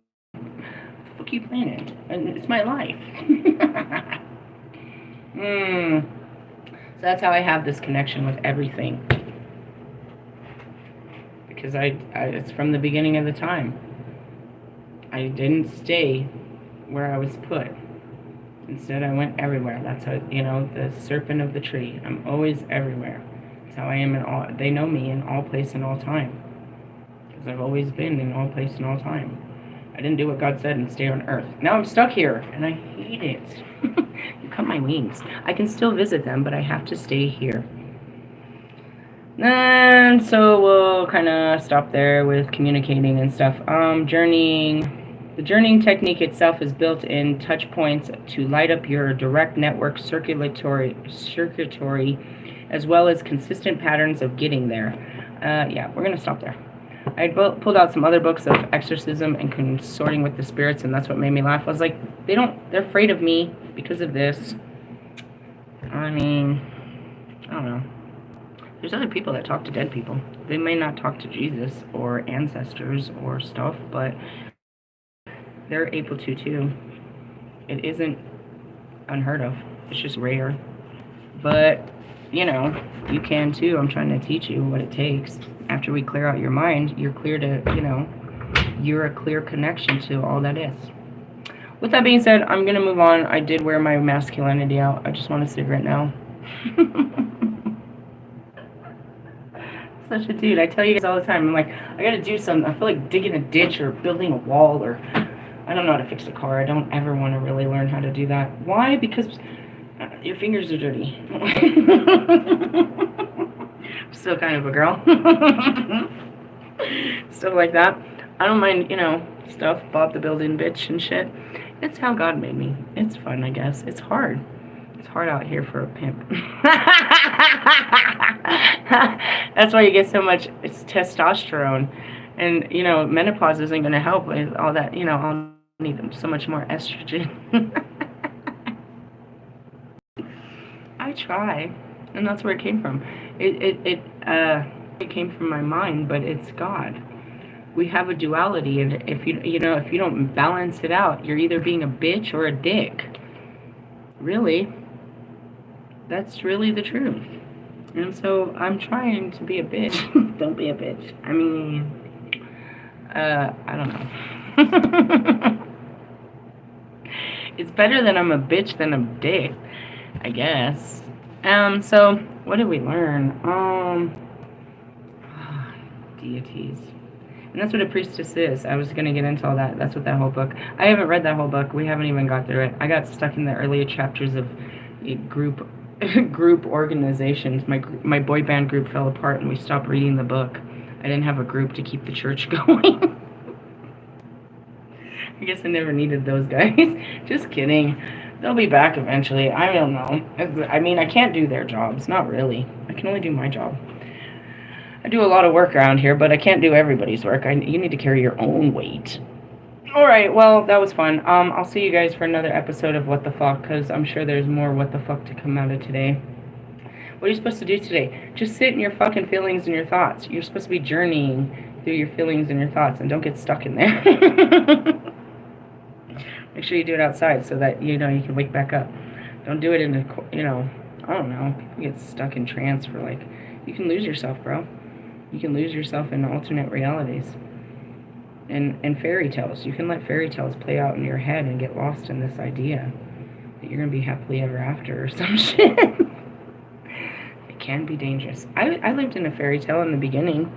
keep playing it. And it's my life. So that's how I have this connection with everything. Because it's from the beginning of the time. I didn't stay where I was put. Instead, I went everywhere. That's how, the serpent of the tree. I'm always everywhere. That's how I am in all. They know me in all place and all time. Because I've always been in all place and all time. I didn't do what God said and stay on earth. Now I'm stuck here, and I hate it. You cut my wings. I can still visit them, but I have to stay here. And so we'll kind of stop there with communicating and stuff. Journeying. The journeying technique itself is built in touch points to light up your direct network circuitry, as well as consistent patterns of getting there. Yeah, we're going to stop there. I pulled out some other books of exorcism and consorting with the spirits, and that's what made me laugh. I was like, they're afraid of me because of this. I mean, I don't know. There's other people that talk to dead people. They may not talk to Jesus or ancestors or stuff, but they're able to too. It isn't unheard of. It's just rare. But, you can too. I'm trying to teach you what it takes. After we clear out your mind, you're clear to, you're a clear connection to all that is. With that being said, I'm going to move on. I did wear my masculinity out. I just want a cigarette now. Such a dude. I tell you guys all the time, I'm like, I got to do something. I feel like digging a ditch or building a wall, or I don't know how to fix a car. I don't ever want to really learn how to do that. Why? Because your fingers are dirty. Still kind of a girl. Stuff like that. I don't mind, stuff, Bob the Building bitch and shit. It's how God made me. It's fun, I guess. It's hard. It's hard out here for a pimp. That's why you get so much testosterone. And, menopause isn't going to help with all that, I'll need so much more estrogen. I try. And that's where it came from. It came from my mind, but it's God. We have a duality, and if you don't balance it out, you're either being a bitch or a dick. Really. That's really the truth. And so I'm trying to be a bitch. Don't be a bitch. I mean, I don't know. It's better that I'm a bitch than a dick, I guess. So what did we learn? Deities. And that's what a priestess is. I was going to get into all that. That's what that whole book. I haven't read that whole book. We haven't even got through it. I got stuck in the earlier chapters of group organizations. My boy band group fell apart and we stopped reading the book. I didn't have a group to keep the church going. I guess I never needed those guys. Just kidding. They'll be back eventually. I don't know. I mean, I can't do their jobs. Not really. I can only do my job. I do a lot of work around here, but I can't do everybody's work. You need to carry your own weight. Alright, well, that was fun. I'll see you guys for another episode of What the Fuck, because I'm sure there's more What the Fuck to come out of today. What are you supposed to do today? Just sit in your fucking feelings and your thoughts. You're supposed to be journeying through your feelings and your thoughts, and don't get stuck in there. Make sure you do it outside so that, you can wake back up. Don't do it in a, I don't know. People get stuck in trance for, you can lose yourself, bro. You can lose yourself in alternate realities. And fairy tales. You can let fairy tales play out in your head and get lost in this idea that you're going to be happily ever after or some shit. It can be dangerous. I lived in a fairy tale in the beginning.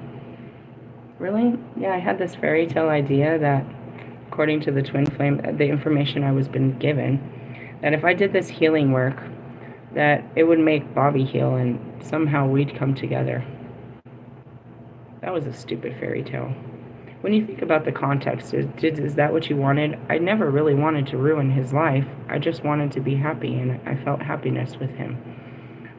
Really? Yeah, I had this fairy tale idea that, according to the twin flame, the information I was been given, that if I did this healing work, that it would make Bobby heal and somehow we'd come together. That was a stupid fairy tale. When you think about the context, is that what you wanted? I never really wanted to ruin his life. I just wanted to be happy, and I felt happiness with him.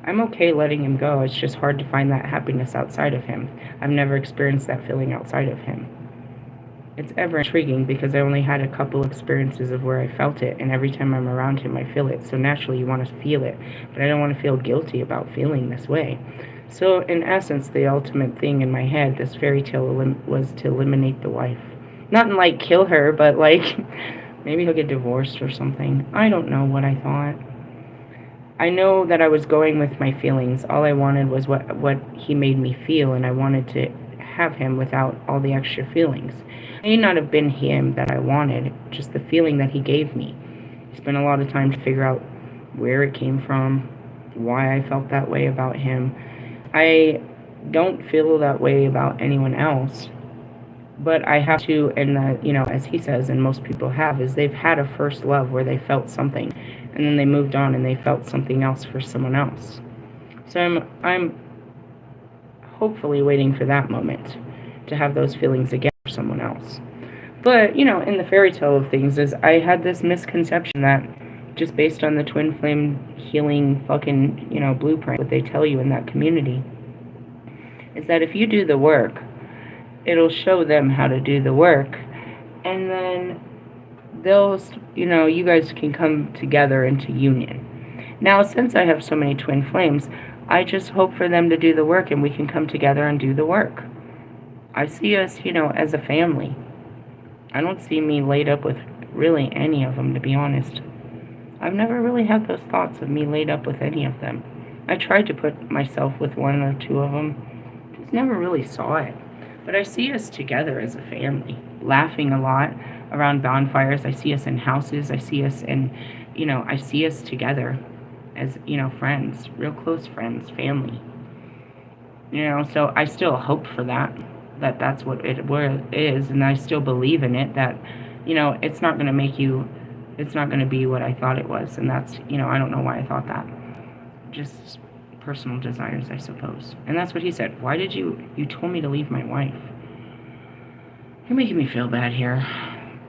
I'm okay letting him go. It's just hard to find that happiness outside of him. I've never experienced that feeling outside of him. It's ever intriguing because I only had a couple experiences of where I felt it, and every time I'm around him, I feel it. So naturally, you want to feel it, but I don't want to feel guilty about feeling this way. So, in essence, the ultimate thing in my head, this fairy tale was to eliminate the wife. Not in, kill her, but, Maybe he'll get divorced or something. I don't know what I thought. I know that I was going with my feelings. All I wanted was what he made me feel, and I wanted to have him without all the extra feelings. It may not have been him that I wanted, just the feeling that he gave me. I spent a lot of time to figure out where it came from, why I felt that way about him. I don't feel that way about anyone else, but I have to, and as he says, and most people have, is they've had a first love where they felt something, and then they moved on and they felt something else for someone else. So I'm hopefully waiting for that moment to have those feelings again for someone else. But, in the fairy tale of things is I had this misconception that just based on the twin flame healing fucking, blueprint, what they tell you in that community, is that if you do the work, it'll show them how to do the work, and then they'll, you guys can come together into union. Now, since I have so many twin flames, I just hope for them to do the work and we can come together and do the work. I see us, as a family. I don't see me laid up with really any of them, to be honest. I've never really had those thoughts of me laid up with any of them. I tried to put myself with one or two of them, just never really saw it. But I see us together as a family, laughing a lot around bonfires. I see us in houses. I see us in, I see us together as, friends, real close friends, family. So I still hope for that's what it is, and I still believe in it, that, it's not going to be what I thought it was, and that's, I don't know why I thought that. Just personal desires, I suppose. And that's what he said. Why did you told me to leave my wife? You're making me feel bad here.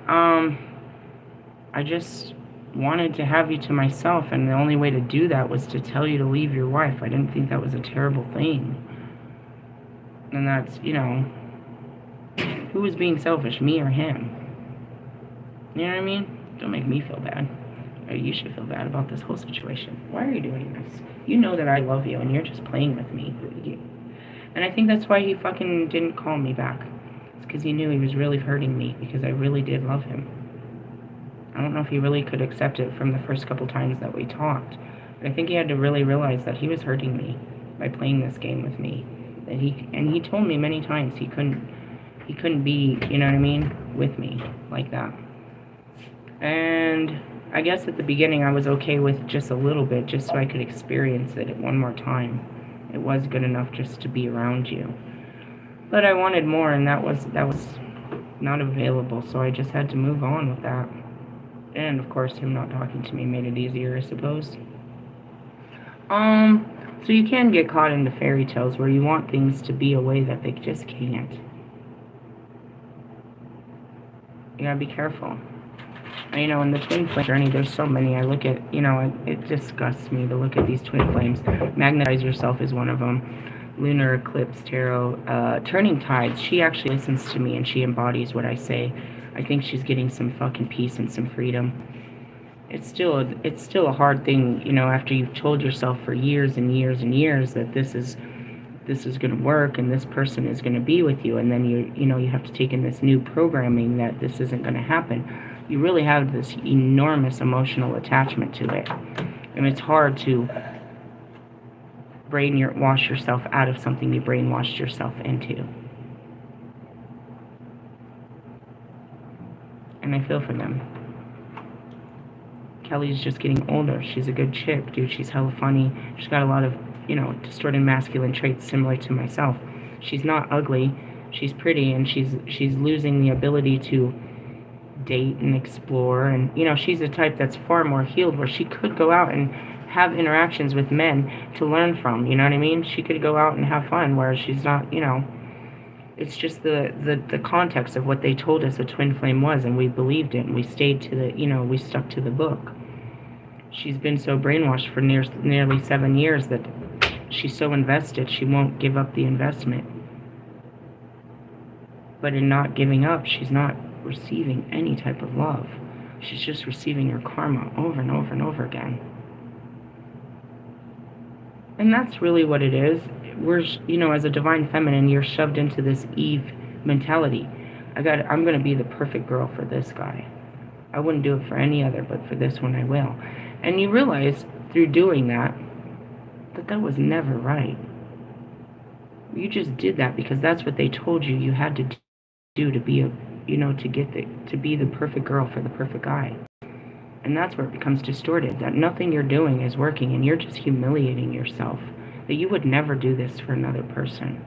I just wanted to have you to myself, and the only way to do that was to tell you to leave your wife. I didn't think that was a terrible thing. And that's, who was being selfish, me or him? You know what I mean? Don't make me feel bad. Or you should feel bad about this whole situation. Why are you doing this? You know that I love you, and you're just playing with me. And I think that's why he fucking didn't call me back. It's because he knew he was really hurting me, because I really did love him. I don't know if he really could accept it from the first couple times that we talked, but I think he had to really realize that he was hurting me by playing this game with me. That he told me many times he couldn't be, with me like that. And I guess at the beginning I was okay with just a little bit, just so I could experience it one more time. It was good enough just to be around you. But I wanted more, and that was not available, so I just had to move on with that. And of course, him not talking to me made it easier, I suppose. So you can get caught into fairy tales where you want things to be a way that they just can't. You gotta be careful. In the twin flame journey, there's so many. I look at, it disgusts me to look at these twin flames. Magnetize Yourself is one of them. Lunar Eclipse Tarot. Turning Tides, she actually listens to me and she embodies what I say. I think she's getting some fucking peace and some freedom. It's still a hard thing, after you've told yourself for years and years and years that this is going to work and this person is going to be with you, and then you have to take in this new programming that this isn't going to happen. You really have this enormous emotional attachment to it, and it's hard to brainwash yourself out of something you brainwashed yourself into. And I feel for them. Kelly's just getting older. She's a good chick, dude. She's hella funny. She's got a lot of, distorted masculine traits similar to myself. She's not ugly. She's pretty, and she's losing the ability to date and explore. And, she's a type that's far more healed, where she could go out and have interactions with men to learn from. You know what I mean? She could go out and have fun, whereas she's not, It's just the context of what they told us a twin flame was, and we believed it, and we stayed to we stuck to the book. She's been so brainwashed for nearly 7 years that she's so invested, she won't give up the investment. But in not giving up, she's not receiving any type of love. She's just receiving her karma over and over and over again. And that's really what it is. We're, as a divine feminine, you're shoved into this Eve mentality. I'm going to be the perfect girl for this guy. I wouldn't do it for any other, but for this one I will. And you realize through doing that, that was never right. You just did that because that's what they told you had to do to be to be the perfect girl for the perfect guy. And that's where it becomes distorted, that nothing you're doing is working and you're just humiliating yourself, that you would never do this for another person.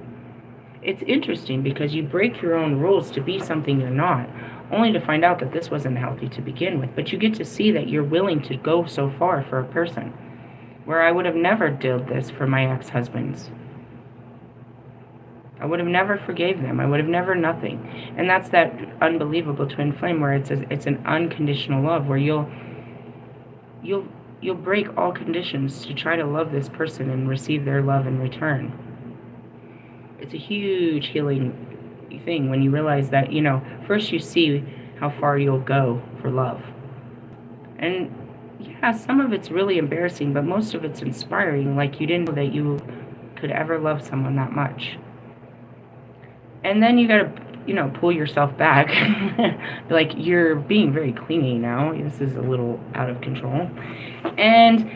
It's interesting because you break your own rules to be something you're not, only to find out that this wasn't healthy to begin with. But you get to see that you're willing to go so far for a person, where I would have never did this for my ex-husbands. I would have never forgave them. I would have never nothing. And that's that unbelievable twin flame where it's an unconditional love, where you'll break all conditions to try to love this person and receive their love in return. It's a huge healing thing when you realize that, first you see how far you'll go for love. And yeah, some of it's really embarrassing, but most of it's inspiring, like you didn't know that you could ever love someone that much. And then you gotta, pull yourself back. Like, you're being very clingy now. This is a little out of control. And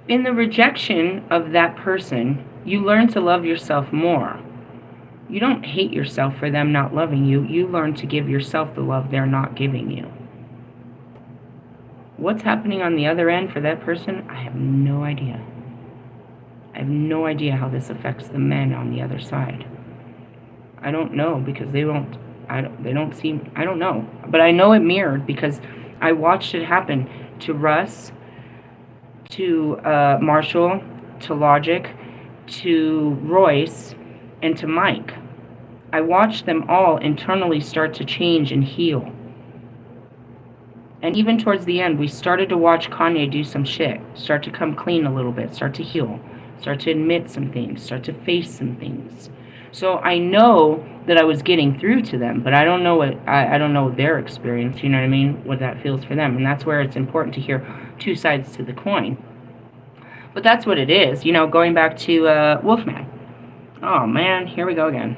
in the rejection of that person, you learn to love yourself more. You don't hate yourself for them not loving you. You learn to give yourself the love they're not giving you. What's happening on the other end for that person? I have no idea. I have no idea how this affects the men on the other side. I don't know, because they don't know. But I know it mirrored because I watched it happen to Russ, to Marshall, to Logic, to Royce, and to Mike. I watched them all internally start to change and heal. And even towards the end, we started to watch Kanye do some shit, start to come clean a little bit, start to heal, start to admit some things, start to face some things. So I know that I was getting through to them, but I don't know I don't know their experience, you know what I mean, what that feels for them. And that's where it's important to hear two sides to the coin. But that's what it is, going back to Wolfman. Oh man, here we go again.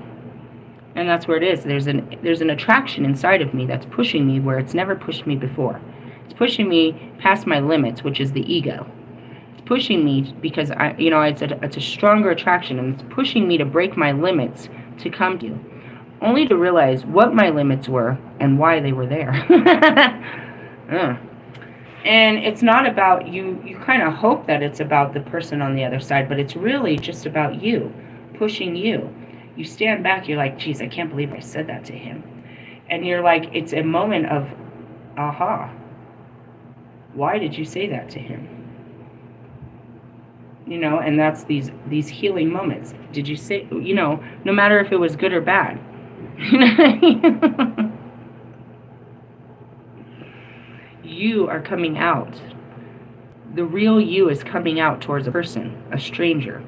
And that's where it is. There's an attraction inside of me that's pushing me where it's never pushed me before. It's pushing me past my limits, which is the ego. It's pushing me because it's a stronger attraction, and it's pushing me to break my limits to come to you, only to realize what my limits were and why they were there. And it's not about you. You kind of hope that it's about the person on the other side, but it's really just about you, pushing you. You stand back, you're like, geez, I can't believe I said that to him. And you're like, it's a moment of, aha, why did you say that to him? And that's these healing moments. Did you say, no matter if it was good or bad. You are coming out. The real you is coming out towards a person, a stranger.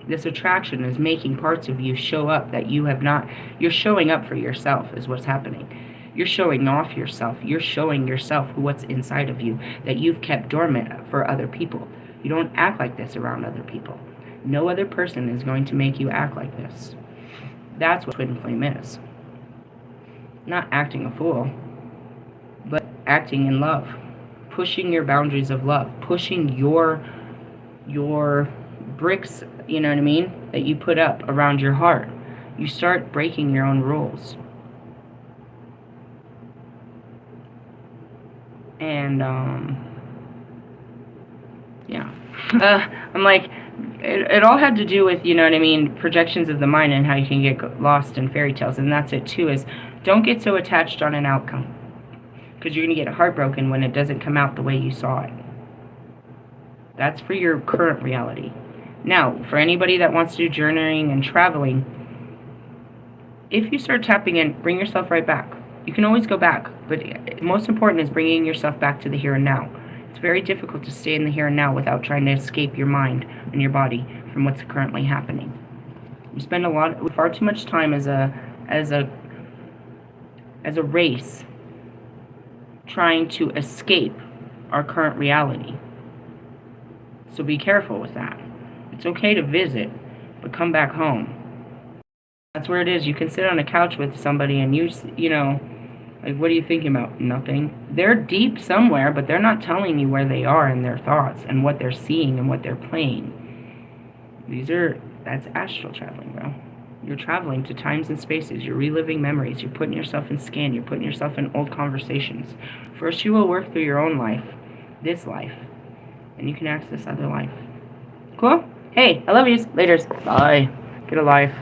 This attraction is making parts of you show up that you have not. You're showing up for yourself is what's happening. You're showing off yourself. You're showing yourself what's inside of you that you've kept dormant for other people. You don't act like this around other people. No other person is going to make you act like this. That's what twin flame is. Not acting a fool, but acting in love. Pushing your boundaries of love. Pushing your bricks, you know what I mean, that you put up around your heart. You start breaking your own rules. And, yeah. I'm like, it all had to do with, you know what I mean, projections of the mind and how you can get lost in fairy tales. And that's it, too, is don't get so attached on an outcome. Because you're going to get heartbroken when it doesn't come out the way you saw it. That's for your current reality. Now, for anybody that wants to do journaling and traveling, if you start tapping in, bring yourself right back. You can always go back, but most important is bringing yourself back to the here and now. It's very difficult to stay in the here and now without trying to escape your mind and your body from what's currently happening. You spend far too much time as a race trying to escape our current reality. So be careful with that. It's okay to visit, but come back home. That's where it is. You can sit on a couch with somebody and you know, Like, what are you thinking about? Nothing. They're deep somewhere, but they're not telling you where they are in their thoughts and what they're seeing and what they're playing. That's astral traveling, bro. You're traveling to times and spaces. You're reliving memories. You're putting yourself in scan. You're putting yourself in old conversations. First, you will work through your own life, this life, and you can access other life. Cool? Hey, I love yous. Laters. Bye. Get a life.